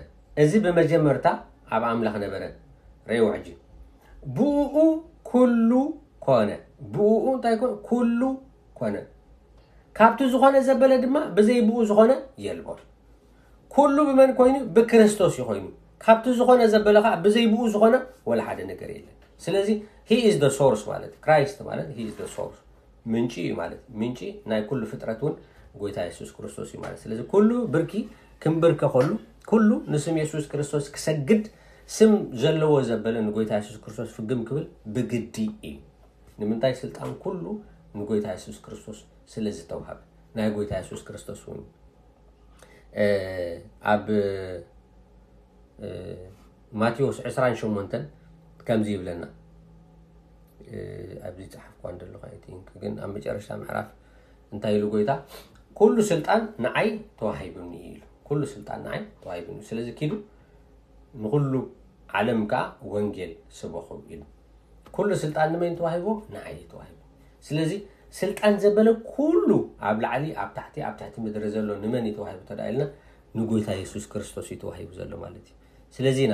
እዚ በመጀመርታ አብ አምላኽ ነበረ ረይውዕጂ ብኡ ኩሉ ኮነ ብኡ እንታይ ኮነ ኩሉ ኮነ ካብቱ ዝኾነ ዘበለ ድማ ብዘይ ብኡ ዝኾነ የልቦር ኩሉ በመን ኮይኑ በክርስቶስ ይኾይኑ ካብቱ ዝኾነ ዘበለኻ ብዘይ ብኡ ዝኾነ ወላ ሓደ ነገር የለን ስለዚህ he is the source ማለት ክራይስት ማለት he is the source ምንጪ ማለት ምንጪ ናይ ኩሉ ፍጥረቱን ጎይታ ኢየሱስ ክርስቶስ ማለት ስለዚህ ኩሉ ብርኪ ክንብርከ ኩሉ ንስም ኢየሱስ ክርስቶስ ክሰግድ ስም ዘለዎ ዘበለን ጎይታ ኢየሱስ ክርስቶስ ፍግም ክብል ብግዲ እዩ ንምንታይ ስልጣን ኩሉ ንጎይታ ኢየሱስ ክርስቶስ ስለዚህ ተውሃብ ናይ ጎይታ ኢየሱስ ክርስቶስ ሆይ አብ ማቴዎስ 28 ከምዚ ይብለና ኣብዚ ጽሐፍ ቋንደሎ ካይቲንክ ግን ኣብ መጨረሻ ምዕራፍ እንታይ ኢሉ ጎይታ ኩሉ ስልጣን ንዓይ ተዋሂቡኒ ኢሉ ኩሉ ስልጣን ንዓይ ተዋሂቡኒ ስለዚህ ኪዱ ንኩሉ ዓለም ካ ወንጌል ስበኹ ኢሉ ኩሉ ስልጣን ንመን ተዋሂቡ ንዓይ ተዋሂቡ ስለዚህ ስልጣን ዘበለ ኩሉ ኣብ ላዕሊ ኣብ ታሕቲ ምድሪ ዘሎ ንመን ተዋሂቡ ተዳይልና ንጎይታ ኢየሱስ ክርስቶስ ተዋሂቡ ዘሎ ማለት እዩ ስለዚህና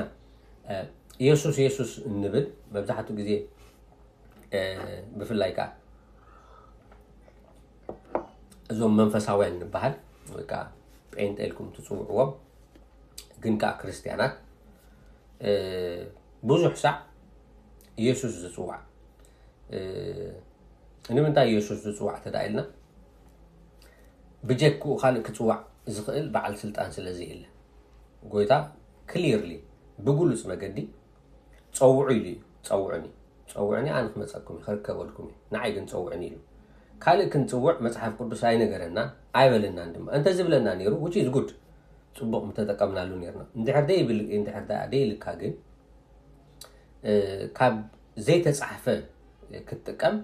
ኢየሱስ እንብል በብዛሕቱ ጊዜ ብፍላይካ እዞም መንፈሳውያን ንባህል ወይካ ጴንጤልኩም ትጽውዕዎም ግን ካ ክርስቲያናት ብዙሕ ሳዕ ኢየሱስ ዝጽዋዕ ንምንታይ ኢየሱስ ዝጽዋዕ ተዳይልና ብጀክኡ ካልእ ክጽዋዕ ዝኽእል በዓል ስልጣን ስለዚህ የለ ጎይታ ክሊርሊ ብግሉጽ መገዲ ጸውዑ ኢሉ ጸውዑኒ ኣነ ክመጸኩም ይኸርከበልኩም ንዓይ ግን ጸውዑኒ ኢሉ ካልእ ክንጽውዕ መጽሓፍ ቅዱስ ኣይነገረና ኣይበለናን ድማ እንተ ዝብለና ነይሩ which is good ጽቡቕ ምተጠቀምናሉ ነርና እንድሕር ደይልካ ግን ካብ ዘይተጻሕፈ ክትጥቀም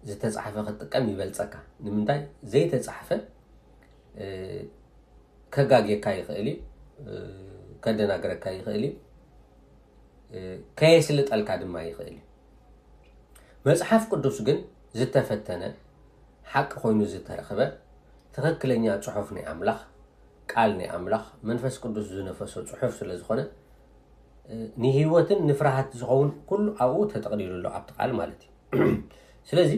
ዝተጻሕፈ ክትጥቀም ይበልጸካ ንምንታይ ዘይተጻሕፈ ከጋጌካ ይኽእል ከደናገረካ ይኽእል ከየስልጠልካ ድማ ይኽእል መጽሐፍ ቅዱስ ግን ዝተፈተነ ሓቂ ኮይኑ ዝተረኸበ ትክክለኛ ጽሑፍ ናይ ኣምላኽ ቃል ናይ ኣምላኽ መንፈስ ቅዱስ ዝነፈሰ ጽሑፍ ስለ ዝኾነ ንህይወትን ንፍርሃት ዝኸውን ኩሉ ኣብኡ ተጠቕሊሉሎ ኣብቲ ቃል ማለት እዩ ስለዚ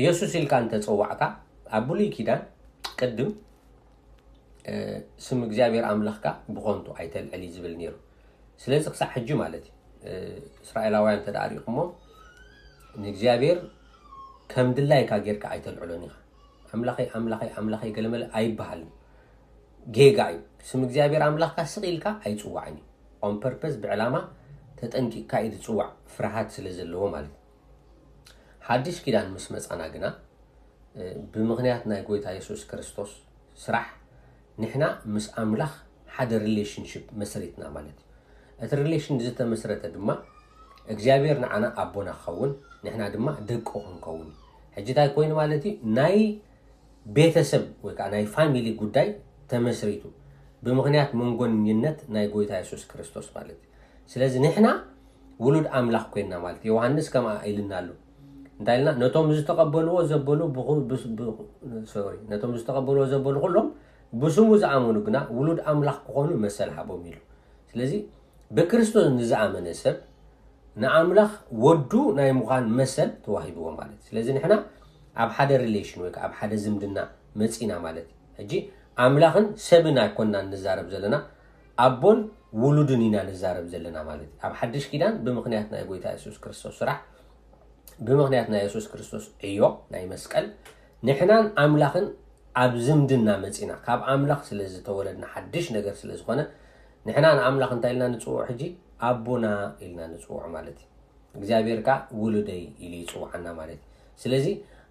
ኢየሱስ ኢልካ እንተጸዋዕካ ኣብ ብሉይ ኪዳን ቅድም ስም እግዚአብሔር አምላኽካ ብኾንቱ ኣይተልዕሊ ዝብል ነይሩ ስለዚ ክሳብ ሕጂ ማለት እዩ እስራኤላውያን ተዳሪቑሞ ንእግዚአብሔር ከም ድላይካ ጌርካ ኣይተልዕሎን ኢኻ ኣምላኸይ ገለመለ ኣይበሃልን ጌጋ እዩ ስም እግዚአብሔር አምላኽካ ስቂልካ ኣይጽዋዕን ኦን ፐርፐስ ብዕላማ ተጠንቂቕካ እዩ ዝጽዋዕ ፍርሃት ስለ ዘለዎ ማለት እዩ ሓድሽ ኪዳን ምስ መጻና ግና ብምኽንያት ናይ ጎይታ ኢየሱስ ክርስቶስ ስራሕ ንሕና ምስ ኣምላኽ ሓደ ሪሌሽንሺፕ መስሪትና ማለት እዩ እቲ ሪሌሽን ዝተመስረተ ድማ እግዚአብሔር ንዓና ኣቦና ክኸውን ንሕና ድማ ደቁ ክንከውን ሕጂ እንታይ ኮይኑ ማለት እዩ ናይ ቤተሰብ ወይ ከዓ ናይ ፋሚሊ ጉዳይ ተመስሪቱ ብምኽንያት መንጎንኝነት ናይ ጎይታ ኢየሱስ ክርስቶስ ማለት እዩ ስለዚ ንሕና ውሉድ ኣምላኽ ኮይና ማለት እዩ ዮሐንስ ከማ ኢልና ኣሎ እንታይ ኢልና ነቶም ዝተቀበልዎ ዘበሉ ኩሎም ብስሙ ዝኣመኑ ግና ውሉድ ኣምላኽ ክኾኑ መሰል ሃቦም ኢሉ ስለዚ በክርስቶስ ንዝኣመነ ሰብ ንኣምላኽ ወዱ ናይ ምዃን መሰል ተዋሂብዎ ማለት ስለዚ ንሕና ኣብ ሓደ ሪሌሽን ወይ ኣብ ሓደ ዝምድና መፂና ማለት ሕጂ ኣምላኽን ሰብን ኣይኮንናን ንዛረብ ዘለና ኣቦን ውሉድን ኢና ንዛረብ ዘለና ማለት ኣብ ሓድሽ ኪዳን ብምኽንያት ናይ ጎይታ ኢየሱስ ክርስቶስ ስራሕ ብምኽንያት ናይ ኢየሱስ ክርስቶስ ዕዮ ናይ መስቀል ንሕናን ኣምላኽን ኣብ ዝምድና መፂና ካብ ኣምላኽ ስለ ዝተወለድና ሓድሽ ነገር ስለ ዝኾነ ንሕናን ኣምላኽ እንታይ ኢልና ንፅውዖ ሕጂ ኣቦና ኢልና ንፅውዖ ማለት እዩ እግዚኣብሔር ከዓ ውሉደይ ኢሉ ይፅውዓና ማለት እዩ ስለዚ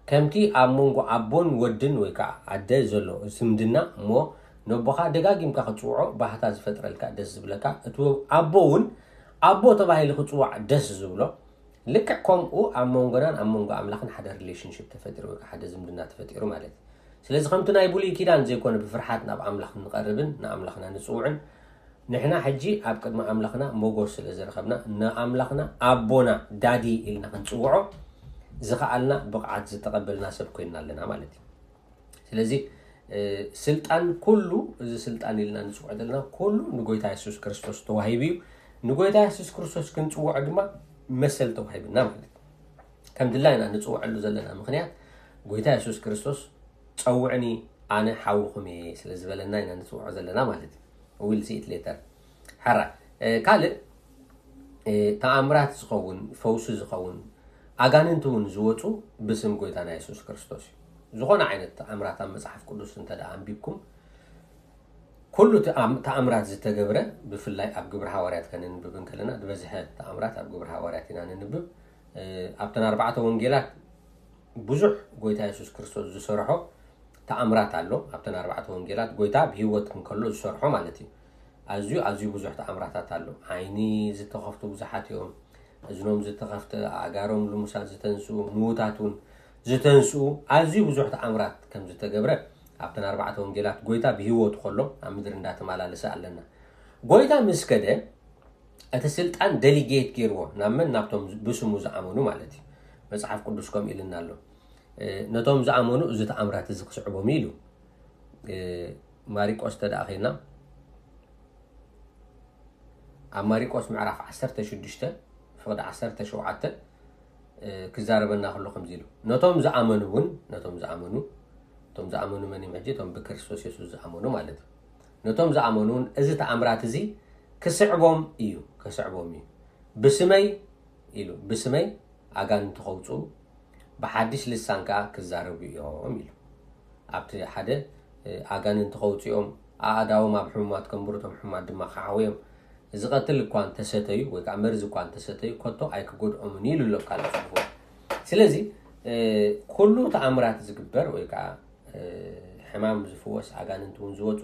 ከምቲ ኣብ መንጎ ኣቦን ወድን ወይ ከዓ ኣደ ዘሎ ዝምድና እሞ ነቦኻ ደጋጊምካ ክፅውዖ ባህታ ዝፈጥረልካ ደስ ዝብለካ እቲ ኣቦ እውን ኣቦ ተባሂሉ ክፅዋዕ ደስ ዝብሎ ልክዕ ከምኡ ኣብ መንጎናን ኣብ መንጎ ኣምላኽን ሓደ ሪሌሽንሽፕ ተፈጢሩ ወይ ሓደ ዝምድና ተፈጢሩ ማለት እዩ ስለዚ ከምቲ ናይ ብሉይ ኪዳን ዘይኮነ ብፍርሓት ናብ ኣምላኽ ንቐርብን ንኣምላኽና ንፅውዕን ንሕና ሕጂ ኣብ ቅድሚ ኣምላኽና ሞጎስ ስለ ዝረኸብና ንኣምላኽና ኣቦና ዳዲ ኢልና ክንፅውዖ ዝኸኣልና ብቕዓት ዝተቐበልና ሰብ ኮይንና ኣለና ማለት እዩ ስለዚ ስልጣን ኩሉ እዚ ስልጣን ኢልና ንፅውዖ ዘለና ኩሉ ንጎይታ ኢየሱስ ክርስቶስ ተዋሂቡ እዩ ንጎይታ ኢየሱስ ክርስቶስ ክንፅውዖ ድማ መሰል ተዋሂብና ማለት እዩ ከም ድላይና ንፅውዐሉ ዘለና ምክንያት ጎይታ ኢየሱስ ክርስቶስ ፀውዕኒ ኣነ ሓውኹም እየ ስለ ዝበለና ኢና ንፅውዖ ዘለና ማለት እዩ ዊል ሲ ኢት ሌተር ሓራ ካልእ ተኣምራት ዝኸውን ፈውሲ ዝኸውን ኣጋንንቲ እውን ዝወፁ ብስም ጎይታና ኢየሱስ ክርስቶስ እዩ ዝኾነ ዓይነት ተኣምራት ኣብ መፅሓፍ ቅዱስ እንተደኣ ኣንቢብኩም ኩሉ ተኣምራት ዝተገብረ ብፍላይ ኣብ ግብሪ ሃዋርያት ከነንብብ ከለና ዝበዝሐ ተኣምራት ኣብ ግብሪ ሃዋርያት ኢና ንንብብ ኣብተን 4 ወንጌላት ብዙሕ ጎይታ ኢየሱስ ክርስቶስ ዝሰርሖ ተኣምራት ኣሎ ኣብተን 4 ወንጌላት ጎይታ ብሂወት ክንከሎ ዝሰርሖ ማለት እዩ ኣዝዩ ብዙሕ ተኣምራታት ኣሎ ዓይኒ ዝተኸፍቱ ብዙሓት እዮም እዝኖም ዝተኸፍተ ኣጋሮም ልሙሳት ዝተንስኡ ምዉታቱን ዝተንስኡ ኣዝዩ ብዙሕ ተኣምራት ከም ዝተገብረ ኣብተን 4 ወንጌላት ጎይታ ብሂወት ከሎ ኣብ ምድሪ እንዳተመላለሰ ኣለና ጎይታ ምስ ከደ እቲ ስልጣን ዴሊጌት ገይርዎ ናብ መን ናብቶም ብስሙ ዝኣመኑ ማለት እዩ መጽሓፍ ቅዱስ ከም ኢልና ኣሎ ነቶም ዝኣመኑ እዚ ተኣምራት እዚ ክስዕቦም ኢሉ ማሪቆስ ተዳኺና ኣብ ማሪቆስ ምዕራፍ 16 ፍቅዲ 17 ክዛረበና ከሎ ከምዚ ኢሉ ነቶም ዝኣመኑ መን ይመጂ ቶም ብክርስቶስ ኢየሱስ ዝኣመኑ ማለት እዩ ነቶም ዝኣመኑ እዚ ተኣምራት እዚ ክስዕቦም እዩ ብስመይ ኢሉ ብስመይ ኣጋንንቲ ከውፅኡ ብሓድሽ ልሳን ከዓ ክዛረቡ እዮም ኢሉ ኣብቲ ሓደ ኣጋንንቲ ከውፅኦም ኣእዳዎም ኣብ ሕሙማት ከንብሩቶም ሕሙማት ድማ ክዓውዮም ዝቐትል እኳ እንተሰተዩ ወይ ከዓ መርዚ እኳ እንተሰተዩ ከቶ ኣይክጎድኦምን ኢሉ ኣሎ ቃል ፅሑፉ ስለዚ ኩሉ ተኣምራት ዝግበር ወይ ከዓ ሕማም ዝፍወስ ኣጋንንቲ እውን ዝወፁ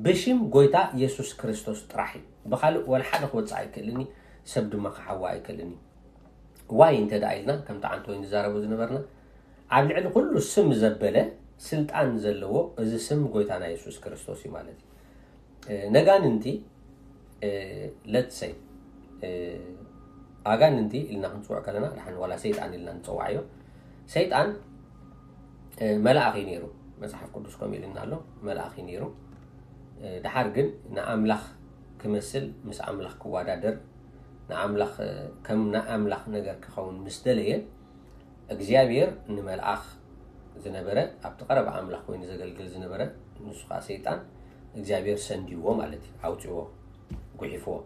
ብሽም ጎይታ ኢየሱስ ክርስቶስ ጥራሕ እዩ ብካልእ ወላ ሓደ ክወፅእ ኣይክእልኒ ሰብ ድማ ክሓዋ ኣይክእልኒ ዋይ እንተዳ ኢልና ከምቲ ዓንተ ወይ ንዛረቡ ዝነበርና ኣብ ልዕሊ ኩሉ ስም ዘበለ ስልጣን ዘለዎ እዚ ስም ጎይታና ኢየሱስ ክርስቶስ እዩ ማለት እዩ ነጋንንቲ let's say ኣጋንንቲ ኢልና ክንፅውዕ ከለና ድሓን ዋላ ሰይጣን ኢልና ንፅውዓዮ ሰይጣን መልኣኺ ነይሩ መጽሓፍ ቅዱስ ከም ኢልና ኣሎ መልኣኺ ነይሩ ድሓር ግን ንኣምላኽ ክመስል ምስ ኣምላኽ ክወዳደር ንኣምላኽ ከም ንኣምላኽ ነገር ክኸውን ምስ ደለየ እግዚኣብሔር ንመልኣኽ ዝነበረ ኣብቲ ቀረባ ኣምላኽ ኮይኑ ዘገልግል ዝነበረ ንሱ ከዓ ሰይጣን እግዚኣብሔር ሰንዲዎ ማለት እዩ ኣውፅዎ ጉሒፍዎ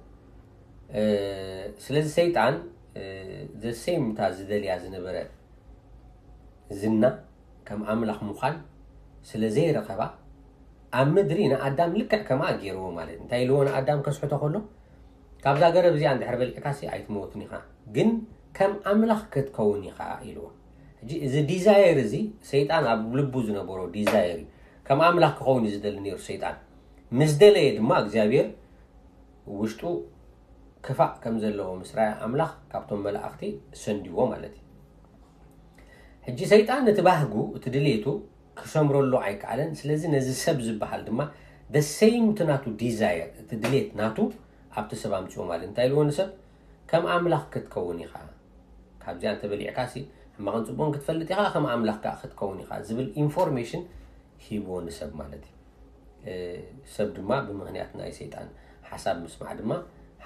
ስለዚ ሰይጣን ዘሴም እታ ዝደልያ ዝነበረ ዝና ከም ኣምላኽ ምዃን ስለዘይረኸባ ኣብ ምድሪ ንኣዳም ልክዕ ከማ ገይርዎ ማለት እንታይ ኢልዎ ንኣዳም ከስሕቶ ከሎ ካብዛ ገረብ እዚኣ እንድሕር በሊዕካሲ ኣይትሞትን ኢኻ ግን ከም ኣምላኽ ክትከውን ኢኻ ኢልዎ ሕጂ እዚ ዲዛየር እዚ ሰይጣን ኣብ ልቡ ዝነበሮ ዲዛየር ከም ኣምላኽ ክኸውን እዩ ዝደሊ ነይሩ ሰይጣን ምስ ደለየ ድማ እግዚኣብሔር ውሽጡ ክፋእ ከም ዘለዎ ምስራይ ኣምላኽ ካብቶም መላእኽቲ ሰንዲዎ ማለት እዩ ሕጂ ሰይጣን ነቲ ባህጉ እቲ ድሌቱ ክሰምረሉ ኣይከኣለን ስለዚ ነዚ ሰብ ዝበሃል ድማ the same ናቱ ዲዛየር እቲ ድሌት ናቱ ኣብቲ ሰብ ኣምፅኦ ማለት እንታይ ኢልዎ ንሰብ ከም ኣምላኽ ክትከውን ኢኻ ካብዚኣ እንተበሊዕካሲ ሕማቕን ፅቡቕን ክትፈልጥ ኢኻ ከም ኣምላኽ ከዓ ክትከውን ኢኻ ዝብል ኢንፎርሜሽን ሂብዎ ንሰብ ማለት እዩ ሰብ ድማ ብምክንያት ናይ ሰይጣን ሓሳብ ምስማዕ ድማ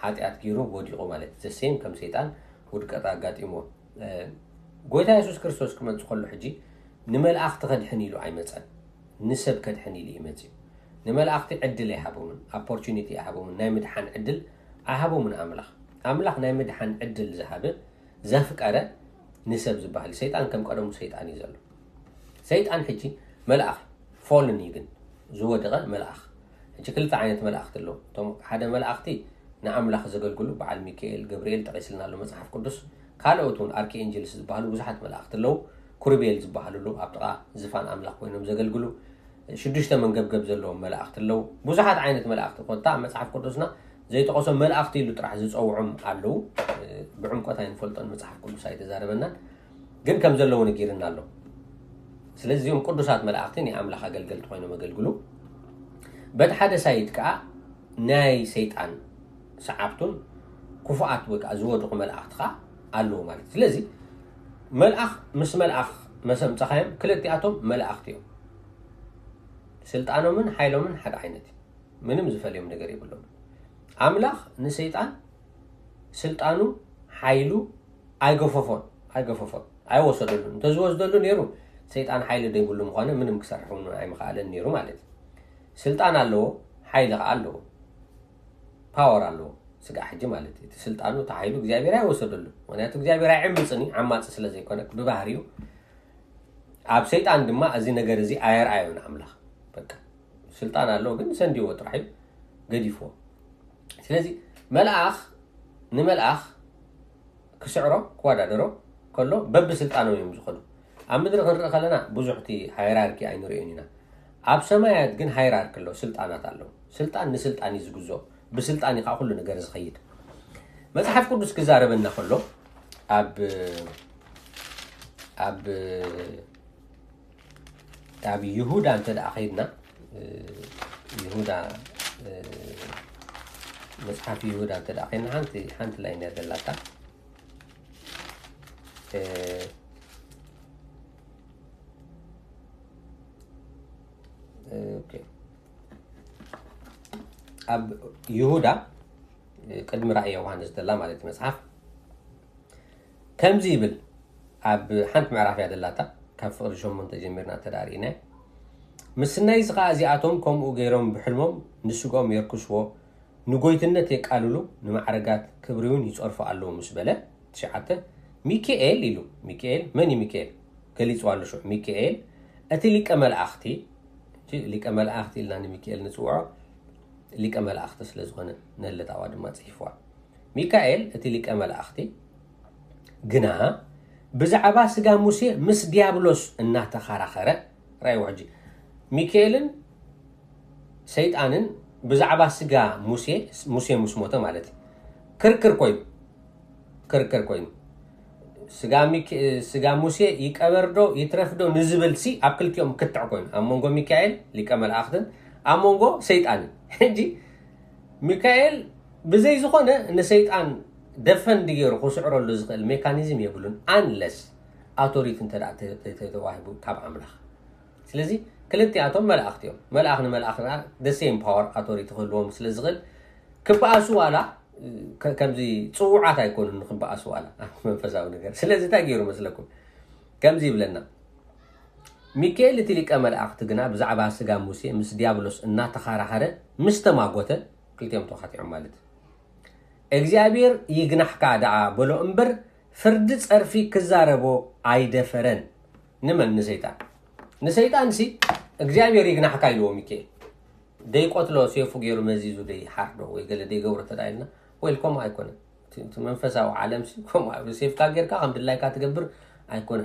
ሓጢኣት ገይሩ ወዲቑ ማለት እዩ ዘሴም ከም ሰይጣን ውድቀት ኣጋጢሞ ጎይታ ኢየሱስ ክርስቶስ ክመፅእ ከሎ ሕጂ ንመልኣኽቲ ከድሕን ኢሉ ኣይመፀን ንሰብ ከድሕን ኢሉ ይመፅእ نملأختي عدل يحبون opportunity يحبون نايمد حن عدل أحبون من أملاخ نايمد حن عدل ذهبه زافك أرى نسب زباله سيطان كم قدم سيطان يزلو سيطان حجي ملأخ فولن يجن زود غل ملأخ حجي كل تعينت ملأخت له توم حدا ملأختي نأملاخ زقل كله بعد ميكائيل جبريل تغسلنا له مصحف قدس كالوتون أركي إنجيل زباله وزحت ملأخت له كوربيل زباله له أبطأ زفان أملاخ وينهم زقل كله شدشته من جب زلهم ملأخت له وزحت عينت ملأخت قطع مصحف قدسنا زي تقصم ملأختي اللي تراح زوعم علو بعمقتين فلطن مصحف قدس سايت زاربنا جن كم زلوا نجيرنا له سلزي يوم قدسات ملأختين يعمل حاجة قلت وينهم قلقلو بد حدا سايت كا ناي سيطان سعبتون كفاءات وك أزود ملأخت خا علو مالك سلزي ملأخ مش ملأخ مسم تخيم كل تياتهم ملأختيهم سلطانه من حيله من حد عينتي منم زفليهم نقريب لهم أملاخ نسيطان سلطانه حيلو أيقففون أي وصلوا له تزوج دلوا نيرو سيطان حيل ده يقول لهم خانة منهم كسرحون أي مخالة نيرو مالت سلطان الله حيل الله باور الله سجى حجم مالت سلطانه تحيلو جزابير أي وصلوا له وانا تجزابير أي عمل صني عمات سلا زي كنا ببهاريو عب سيطان دما أزين جرزي أير أيون أملاخ بكا سلطان الله جن سندي وترحيب قديفو سلازي ملأخ نملأخ كسعره كوادا درو كله بب سلطانه يمزخلو أمدر غنر خلنا بزحتي هيراركي أي نورينينا عب سمايات جن هيرارك له سلطانات الله سلطان نسلطان يزجزو بسلطاني قا كله نجرز خيد مصحف قدس كزاربنا كله أب يهودا أنت أخيدنا يهودا مصحف يهودا أنت أخيدنا حنت لين دلتا اوكي اب يهودا قدم رأي يوحنس دلا مالت مصحف كم زيبل اب حنت معرف يا دلاتا كف رجوم من تجمرنا تدارينا مسناي زقا ازياتهم كم وغيرهم بحلمهم نسقوم يركسوا نغويتنت يقاللو نمعرغات كبريون يصرفوا الله مسبله تشعته ميكائيل يلو ميكائيل مني ميكائيل كليصوا له شو ميكائيل اتي ليك ملائختي ليك ملائختي لنا ميكائيل نصوعه ليك ملائخت ስለዝኾነ ነለታዋ ድማ ጽሒፍዋ ሚካኤል እቲ ሊቀ መላእኽቲ ግና ብዛዕባ ስጋ ሙሴ ምስ ዲያብሎስ እናተኻራኸረ ራይ ወጂ ሚካኤልን ሰይጣንን ብዛዕባ ስጋ ሙሴ ሙስሞተ ማለት ክርክር ኮይኑ ስጋ ሙሴ ይቀበርዶ ይትረፍዶ ንዝብልሲ ኣብ ክልቲኦም ክትዕ ኮይኑ ኣብ መንጎ ሚካኤል ሊቀ መላእኽትን ኣብ መንጎ ሰይጣንን ሕጂ ሚካኤል ብዘይ ዝኾነ ንሰይጣን ደፈንድ ገይሩ ክስዕረሉ ዝኽእል ሜካኒዝም የብሉን አንለስ ኣውቶሪቲ ተዋሂቡ ካብ ኣምላኽ ስለዚ ክልቲኣቶም መላእኽት እዮም መላእኽ ንመላእኽና the same power authority ክህልዎም ስለ ዝኽእል ክበኣሱ ዋላ ከምዚ ጽውዓት ኣይኮኑን ንክበኣሱ ዋላ መንፈሳዊ ነገር ስለዚ እንታይ ገይሩ መስለኩም ከምዚ ይብለና ሚካኤል እቲ ሊቀ መላእኽቲ ግና ብዛዕባ ስጋ ሙሴ ምስ ዲያብሎስ እናተኻራኸረ ምስ ተማጎተ ክልቲኦም ተኻቲዖም ማለት እግዚአብሔር ይግናሕካ ደዓ ብሎ እምበር ፍርዲ ጸርፊ ክዛረቦ ኣይደፈረን ንመን ንሰይጣን ሲ እግዚአብሔር ይግናሕካ ኢልዎ ሚካኤል ደይቆትሎ ሴፉ ገይሩ መዚዙ ደይ ሓርዶ ወይ ገለ ደይ ገብሮ ተዳይልና ወይልኮም ኣይኮነ መንፈሳዊ ዓለም ሲ ኮም ሴፍካ ገይርካ ከም ድላይካ ትገብር ኣይኮነ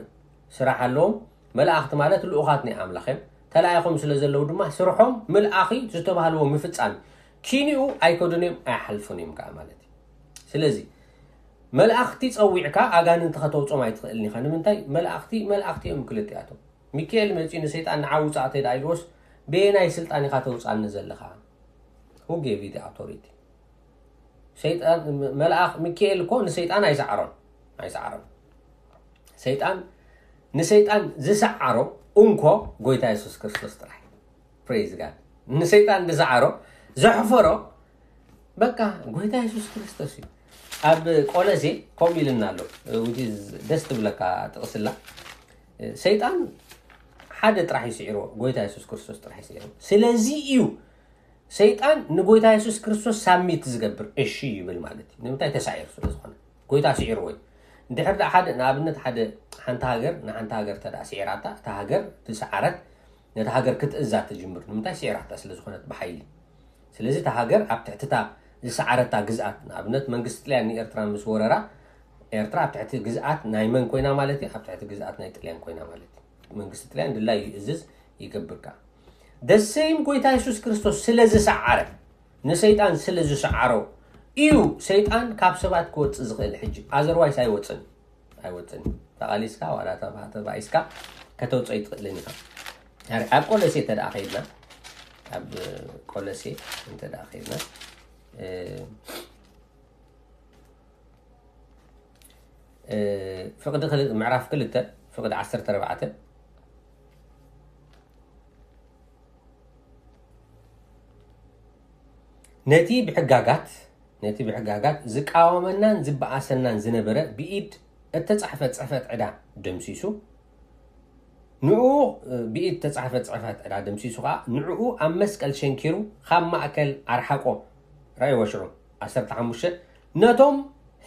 ስራሕ ኣለዎም መላእኽቲ ማለት ልኡኻት ናይ ኣምላኽ እዮም ተላኢኹም ስለ ዘለው ድማ ስርሖም መልኣኺ ዝተባሃልዎ ምፍጻም ኪኒኡ ኣይኮዱንም ኣይሓልፉን እዮም ከዓ ማለት ስለዚ መላእኽቲ ጸዊዕካ ኣጋንንት ከተውጾም ኣይትኽእልኒ ኻ ንምንታይ መላእኽቲ እዮም ክልቲኣቶም ሚካኤል መጺ ንሰይጣን ንዓውጻእ ተዳ ኢልዎስ በናይ ስልጣን ኢኻ ተውጻእኒ ዘለኻ who gave you the authority ሰይጣን መላእኽ ሚካኤል እኮ ንሰይጣን ኣይሰዓሮን ሰይጣን ንሰይጣን ዝሰዓሮ እንኮ ጎይታ ኢየሱስ ክርስቶስ ጥራይ praise god ንሰይጣን ዝሰዓሮ ዘሕፈሮ በቃ ጎይታ ኢየሱስ ክርስቶስ ኣብ ቆለሴ ኮሚልና ኣሎ which is ደስ ትብለካ ጥቕስላ ሰይጣን ሓደ ጥራሕ ይስዒሮ ጎይታ ኢየሱስ ክርስቶስ ጥራሕ ይስዒሮ ስለዚ እዩ ሰይጣን ንጎይታ ኢየሱስ ክርስቶስ ሳሚት ዝገብር እሺ ይብል ማለት ንምንታይ ተሳዒር ስለዝኾነ ጎይታ ሲዒር ወይ እንድሕር ሓደ ንኣብነት ሓንቲ ሃገር ተዳ ሲዒራታ እታ ሃገር ትሰዓረት ነታ ሃገር ክትእዛዝ ትጅምር ንምንታይ ሲዒራታ ስለዝኾነት ብሓይሊ ስለዚ እታ ሃገር ኣብ ትሕትታ ዝሰዓረታ ግዝኣት ንኣብነት መንግስቲ ጥልያን ንኤርትራ ምስ ወረራ ኤርትራ ኣብ ትሕቲ ግዝኣት ናይ መን ኮይና ማለት እዩ ኣብ ትሕቲ ግዝኣት ናይ ጥልያን ኮይና ማለት እዩ መንግስቲ ጥልያን ድላይ ይእዝዝ ይገብርካ ደሰይም ጎይታ ኢየሱስ ክርስቶስ ስለዝሰዓረ ንሰይጣን ስለዝሰዓሮ እዩ ሰይጣን ካብ ሰባት ክወፅእ ዝኽእል ሕጂ ኣዘርዋይስ ኣይወፅን ተቓሊስካ ዋላ ተባኢስካ ከተውፅእ ይትኽእልን ኢኻ ኣብ ቆሎሴ ተደኣ ኸይድና ኣብ ቆሎሴ እንተደኣ ኸይድና ፍቅዲ ምዕራፍ 2 ፍቅዲ 14 ነቲ ብሕጋጋት ዝቃወመናን ዝበኣሰናን ዝነበረ ብኢድ እተጻሕፈት ጽሕፈት ዕዳ ደምሲሱ ንዑ ብኢድ ተጻሕፈት ጽሕፈት ዕዳ ደምሲሱ ኸዓ ንዕኡ ኣብ መስቀል ሸንኪሩ ካብ ማእከል ኣርሓቆ ራእይ ወሽዑ 15 ነቶም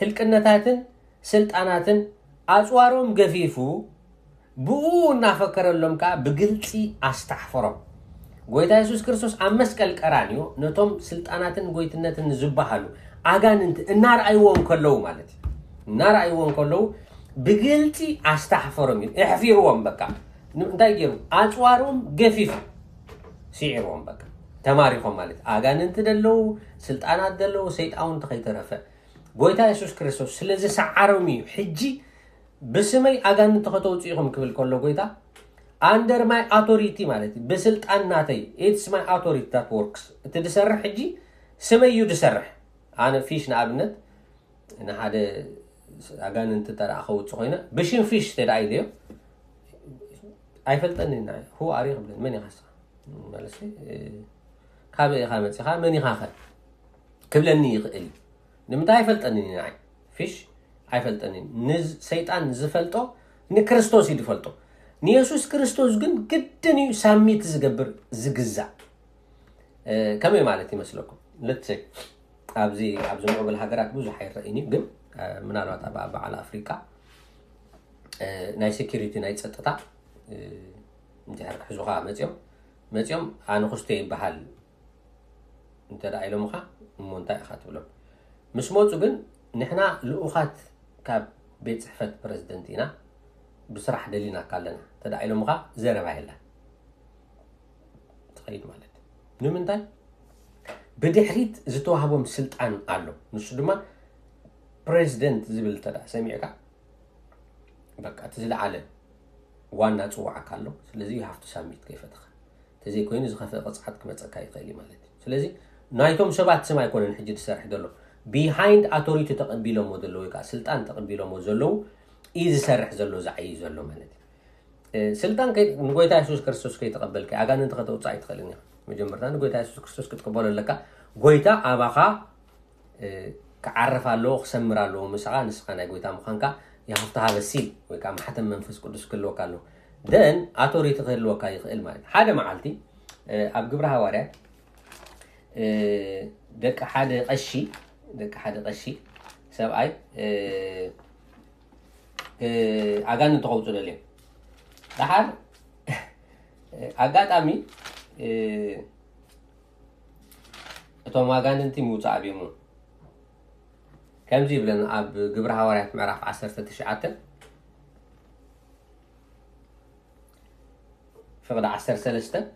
ህልቅነታትን ስልጣናትን ኣጽዋሮም ገፊፉ ብኡ እናፈከረሎም ከዓ ብግልፂ ኣስተሕፈሮም ጎይታ ኢየሱስ ክርስቶስ ኣብ መስቀል ቀራንዮ ነቶም ስልጣናትን ጎይትነትን ዝበሃሉ ኣጋንንት እናርኣይዎም ከለዉ ማለት እዩ እናርኣይዎም ከለዉ ብግልፂ ኣስተሕፈሮም እዩ እሕፊርዎም በቃ እንታይ ገይሩ ኣጽዋሮም ገፊፉ ሲዒርዎም በቃ ተማሪኾም ማለት ኣጋንንት ደለዉ ስልጣናት ደለዉ ሰይጣውን ተኸይተረፈ ጎይታ ኢየሱስ ክርስቶስ ስለዝሰዓሮም እዩ ሕጂ ብስመይ ኣጋንንት ከተውፅኢኹም ክብል ከሎ ጎይታ under my authority ማለት በስልጣን ናተይ it's my authority that works እትድሰርሕ ሕጂ ስመይ እዩ ድሰርሕ ኣነ ፊሽ ንኣብነት ንሓደ ኣጋንንት ተረኣ ኸውፅእ ኮይነ ብሽን ፊሽ ተዳኢልዮ ኣይፈልጠኒ هو ኣሪኽ ብለን መን ኢኻ ማለት ካበይ ኢኻ መፂኻ መን ኢኻ ኸ ክብለኒ ይኽእል ንምንታይ ኣይፈልጠኒ ንዓይ ፊሽ ኣይፈልጠኒ ንሰይጣን ዝፈልጦ ንክርስቶስ እዩ ዝፈልጦ ንኢየሱስ ክርስቶስ ግን ግድን እዩ ሳሚት ዝገብር ዝግዛእ ከመይ ማለት ይመስለኩም ለትሰይ ኣብዚ ምዕብል ሃገራት ብዙሕ ኣይረአይኒ ግን ምናልባት ኣብ በዓል ኣፍሪካ ናይ ሴኪሪቲ ናይ ፀጥታ እንድሕር ክሕዙኻ መፂኦም ኣነ ክስተ ይበሃል እንተዳ ኢሎምኻ እሞ እንታይ ኢኻ ትብሎም ምስ መፁ ግን ንሕና ልኡኻት ካብ ቤት ፅሕፈት ፕረዚደንት ኢና بصراحة دليلنا كلنا تدعي مخا زربا يلا تخيل مالت نمنتاي بدحريت زتوهبهم سلطان قالو نسو دما بريزيدنت زبل تدا سميعك بقى تزل على وانا صوعا كالو سلازي you have to submit كيف تخ تزي كوين زخفه قصحت كمصكا يخيلي مالت سلازي نايتهم سبات سما يكونن حجي تسرح دلو behind authority تقبيلو مودلو يكا سلطان تقبيلو مودلو إذا سرح زلو زعي زلو مالتي سلطان كي نقولتا يسوع كريستوس كي تقبل كي أجان أنت خطوة صعيد خلينا مجمرتان نقولتا يسوع كريستوس كتقبل لك قولتا أباخا كعرف على لوخ سمر على لوخ مسعى نسخنا قولتا مخانكا يحفتها بالسيل ويكام حتى منفس قدس كله كله دين أتوري تغير الوكا يخيل مالتي حاجة معلتي أبجبرها ورا دك حدا قشي سبعي أجان تقول لي دحر أجاتامي توم أجان أنتي موت عبيمو كم جيب لنا أب جبرها ورا معرف 10 تشعات فقد 10 سلسته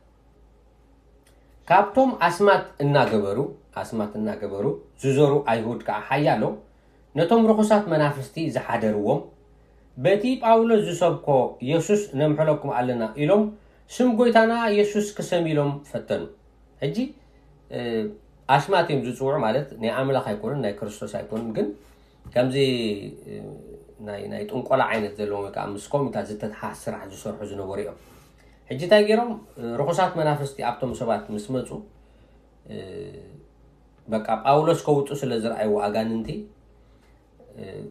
كابتوم أسمات الناجبرو زوزرو أيهود كحيالو نتوم رخصات منافستي زحدروهم بتي باولو زوسبكو يسوس نمحلكم علينا إلهم سم قويتانا يسوس كسميلهم فتن هجي أسماتهم زوزور مالت ني عملا خيكون ناي كريستوس هيكون جن كمزي ناي تنقل عينت زلهم كا مسكوم تازت حاسر حجو سر حزن وريهم هجي تاجيرهم رخصات منافستي أبتم سبات مسمتو بقى باولوس كوتو سلازر أيو أغاننتي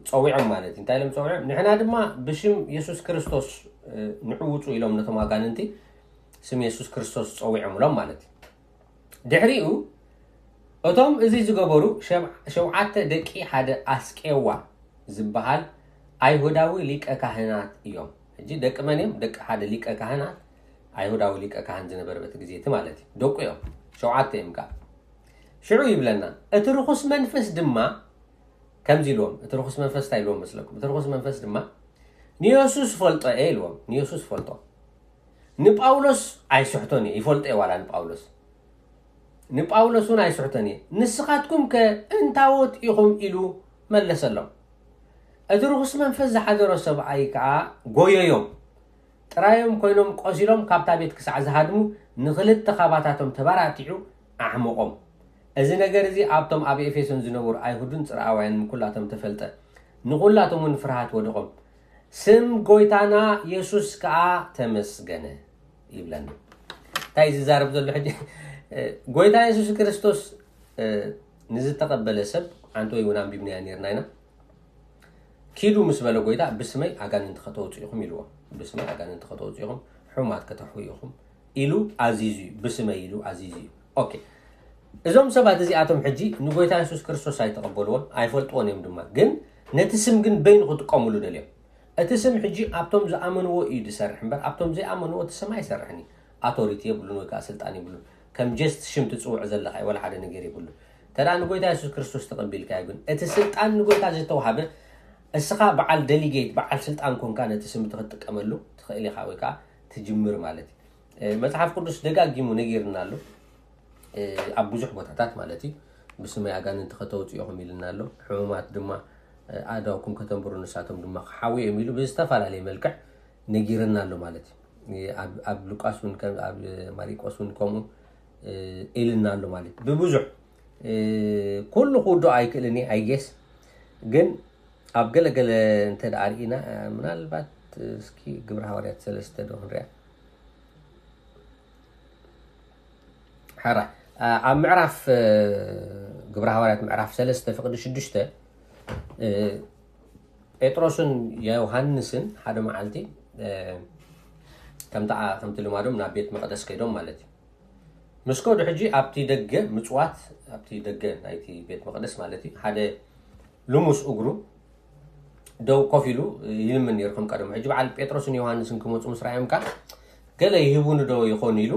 صويعم مالت انت لم صويعم نحنا دما بشم يسوع كريستوس نعوتو الى نتما غاننتي سم يسوع كريستوس صويعم لهم مالت ድሕሪኡ እቶም እዚ ዝገበሩ ሸውዓተ ደቂ ሓደ ኣስቄዋ ዝበሃል ኣይሁዳዊ ሊቀ ካህናት እዮም ሕጂ ደቂ መን እዮም ደቂ ሓደ ሊቀ ካህናት ኣይሁዳዊ ሊቀ ካህን ዝነበረ በቲ ግዜቲ ማለት እዩ ደቁ እዮም ሸውዓተ እዮም ካ ሽዑ ይብለና እቲ ርኩስ መንፈስ ድማ ከምዚ ኢልዎም እቲ ርኩስ መንፈስ እንታይ ኢልዎም መስለኩም እቲ ርኩስ መንፈስ ድማ ንኢየሱስ ፈልጦ ኢልዎም ንኢየሱስ ፈልጦ ንጳውሎስ ኣይስሕቶን ይፈልጦ ዋላ ንጳውሎስ እውን ኣይስሕቶን ንስኻትኩም ከ እንታወት ኢኹም ኢሉ መለሰሎም እቲ ርኩስ መንፈስ ዝሓዘሮ ሰብኣይ ከዓ ጎየዮም ጥራዮም ኮይኖም ቆሲሎም ካብታ ቤት ክሳዕ ዝሃድሙ ንክልተ ኻባታቶም ተባራቲዑ ኣሕመቆም እዚ ነገር እዚ ኣብቶም ኣብ ኤፌሶን ዝነበሩ ኣይሁድን ጽርዓውያን ኩላቶም ተፈልጠ ንኩላቶም እውን ፍርሃት ወድቆም ስም ጎይታና ኢየሱስ ከዓ ተመስገነ ይብለና እንታይ ዝዛረብ ዘሎ ሕጂ ጎይታ ኢየሱስ ክርስቶስ ንዝተቀበለ ሰብ አንተ ወይ ወናም ቢብንያ ነርና ኢና ኪዱ ምስ በለ ጎይታ ብስመይ ኣጋንንት ከተውጽ ኢኹም ኢልዎ ብስመይ ኣጋንንት ከተውጽ ኢኹም ሕማት ከተሕዩ ኢኹም ኢሉ ኣዚዙ ብስመይ ኢሉ ኣዚዙ ኦኬ እዞም ሰባት እዚኣቶም ሕጂ ንጎይታ ኢየሱስ ክርስቶስ ኣይተቀበልዎን ኣይፈልጥዎን እዮም ድማ ግን ነቲ ስም ግን በይን ክትቀምሉ ደልዮም እቲ ስም ሕጂ ኣብቶም ዝኣመንዎ እዩ ዝሰርሕ እምበር ኣብቶም ዘይኣመንዎ እቲ ስም ኣይሰርሕኒ ኣቶሪቲ የብሉን ወይ ከዓ ስልጣን ይብሉን ከም ጀስት ሽም ትጽውዕ ዘለኻ ወላ ሓደ ነገር ይብሉን ተዳ ንጎይታ ኢየሱስ ክርስቶስ ተቀቢልካ ይግን እቲ ስልጣን ንጎይታ ዝተዋሃበ እስኻ በዓል ዴሊጌት በዓል ስልጣን ኮንካ ነቲ ስም ትጥቀመሉ ትኽእል ኢኻ ወይ ከዓ ትጅምር ማለት እዩ መጽሓፍ ቅዱስ ደጋጊሙ ነጊርና ኣሎ ኣብ ብዙሕ ቦታታት ማለት እዩ ብስመይ ኣጋንንት ከተውጽ ኢኹም ኢልና ኣሎ ሕሙማት ድማ ኣዳውኩም ከተንብሩ ንሳቶም ድማ ሓዊኦም ኢሉ ብዝተፈላለየ መልክዕ ነጊርና ኣሎ ማለት እዩ ኣብ ሉቃስ እውን ኣብ ማሪቆስ እውን ከምኡ ኢልና ኣሎ ማለት ብብዙሕ ኩሉ ኩዶ ኣይክእልኒ ኣይጌስ ግን ኣብ ገለገለ እንተዳርኢና ምናልባት እስኪ ግብረ ሐዋርያት 3 ዶ ንሪኣ حرا عم معرف قبر حوارات معرف 3 فقد 6 ጴጥሮስን ዮሐንስን ሓደ መዓልቲ ከምቲ ልማዶም ናብ ቤት መቅደስ ከይዶም ማለት እዩ መስኮድ ሕጂ ኣብቲ ደገ ምጽዋት ኣብቲ ደገ ናይቲ ቤት መቅደስ ማለት እዩ ሓደ ልሙስ እግሩ ደው ኮፊሉ ይልምን ይርኩም ቀደም ሕጂ በዓል ጴጥሮስን ዮሐንስን ክመጹ ምስራዮም ካ ገለ ይህቡን ደው ይኾን ኢሉ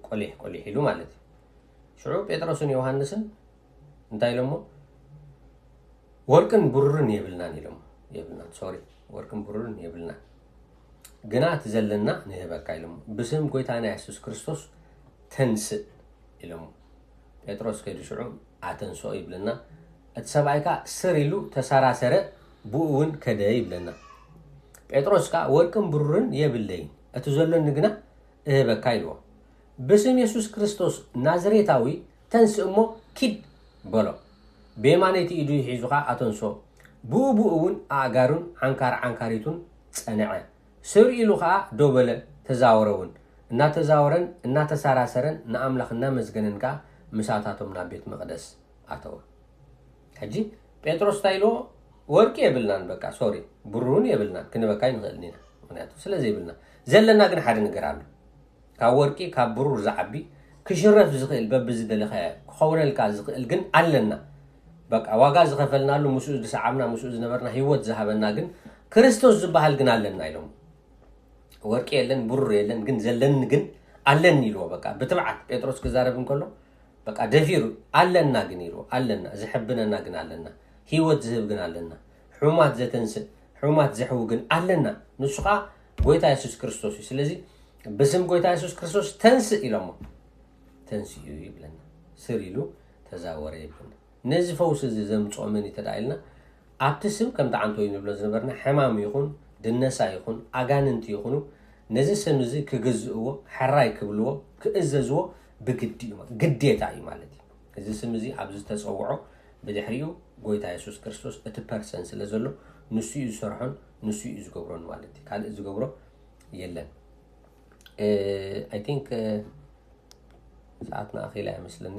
ቆሊሕ ኢሉ ማለት እዩ ሽዑ ጴጥሮስን ዮሐንስን እንታይ ኢሎሞ ወርቅን ብሩርን የብልናን ኢሎም የብልናን ሶሪ ወርቅን ብሩርን የብልናን ግና ትዘለና ንህበካ ኢሎም ብስም ጎይታና ኢየሱስ ክርስቶስ ተንስእ ኢሎም ጴጥሮስ ከይዱ ሽዑ ኣተንሶ ይብልና እቲ ሰብኣይካ ስር ኢሉ ተሰራሰረ ብኡውን ከደ ይብለና ጴጥሮስ ካ ወርቅን ብሩርን የብለይ እቲ ዘለኒ ግና እህበካ ኢልዎ ብስም ኢየሱስ ክርስቶስ ናዝሬታዊ ተንስእ እሞ ኪድ በሎ በማነቲ ኢዱ ይሒዙኻ ኣተንሶ ብኡውን ኣጋሩን ዓንካሪቱን ጸንዐ ስር ኢሉ ከዓ ዶበለ ተዛወረውን እናተዛወረን እናተሳራሰረን ንኣምላኽና መዝገነን ከዓ ምሳታቶም ናብ ቤት መቅደስ ኣተወ ሕጂ ጴጥሮስ ታይሎ ወርቂ የብልናን በቃ ሶሪ ብሩን የብልናን ክንበካ ይንኽእልኒና ምክንያቱ ስለዚ ይብልና ዘለና ግን ሓደ ነገር ኣሎ ካብ ወርቂ ካብ ብሩር ዝዓቢ ክሽረፍ ዝኽእል በብዝደለኸ ክኸውነልካ ዝኽእል ግን ኣለና በቃ ዋጋ ዝኸፈልናሉ ምስኡ ዝሰዓብና ምስኡ ዝነበርና ህይወት ዝሃበና ግን ክርስቶስ ዝበሃል ግን ኣለና ኢሎም ወርቂ የለን ብሩር የለን ግን ዘለን ግን አለን ይልዎ በቃ በትብዓት ጴጥሮስ ክዛረብ እንከሎ በቃ ደፊሩ አለና ግን ይልዎ አለና ዝሕብነና ግን አለና ህይወት ዝህብ ግን አለና ሕማት ዘተንስ ሕማት ዝሕው ግን አለና ንሱኻ ጎይታ ኢየሱስ ክርስቶስ ስለዚህ በስም ጎይታ ኢየሱስ ክርስቶስ ተንስ ኢሎሞ ተንስ ይብለና ስር ኢሉ ተዛወረ ይብለና ነዚህ ፈውስ ዘምጾምን ይተዳይልና ኣብቲ ስም ከም ተዓንቶ ይብሎ ዝነበርና ሕማም ይኹን ድነሳ ይኹን ኣጋንንት ይኹኑ ነዚህ ስም እዚ ክግዝእዎ ሕራይ ክብልዎ ክእዘዝዎ ግዴታ እዩ ማለት እዩ እዚ ስም እዚ ኣብዚ ተጸውዖ ብድሕሪኡ ጎይታ ኢየሱስ ክርስቶስ እቲ ፐርሰን ስለ ዘሎ ንሱ እዩ ዝሰርሖን ንሱ እዩ ዝገብሮን ማለት እዩ ካልእ ዝገብሮ የለን I think ሰዓትና ኣኺላ ይመስለኒ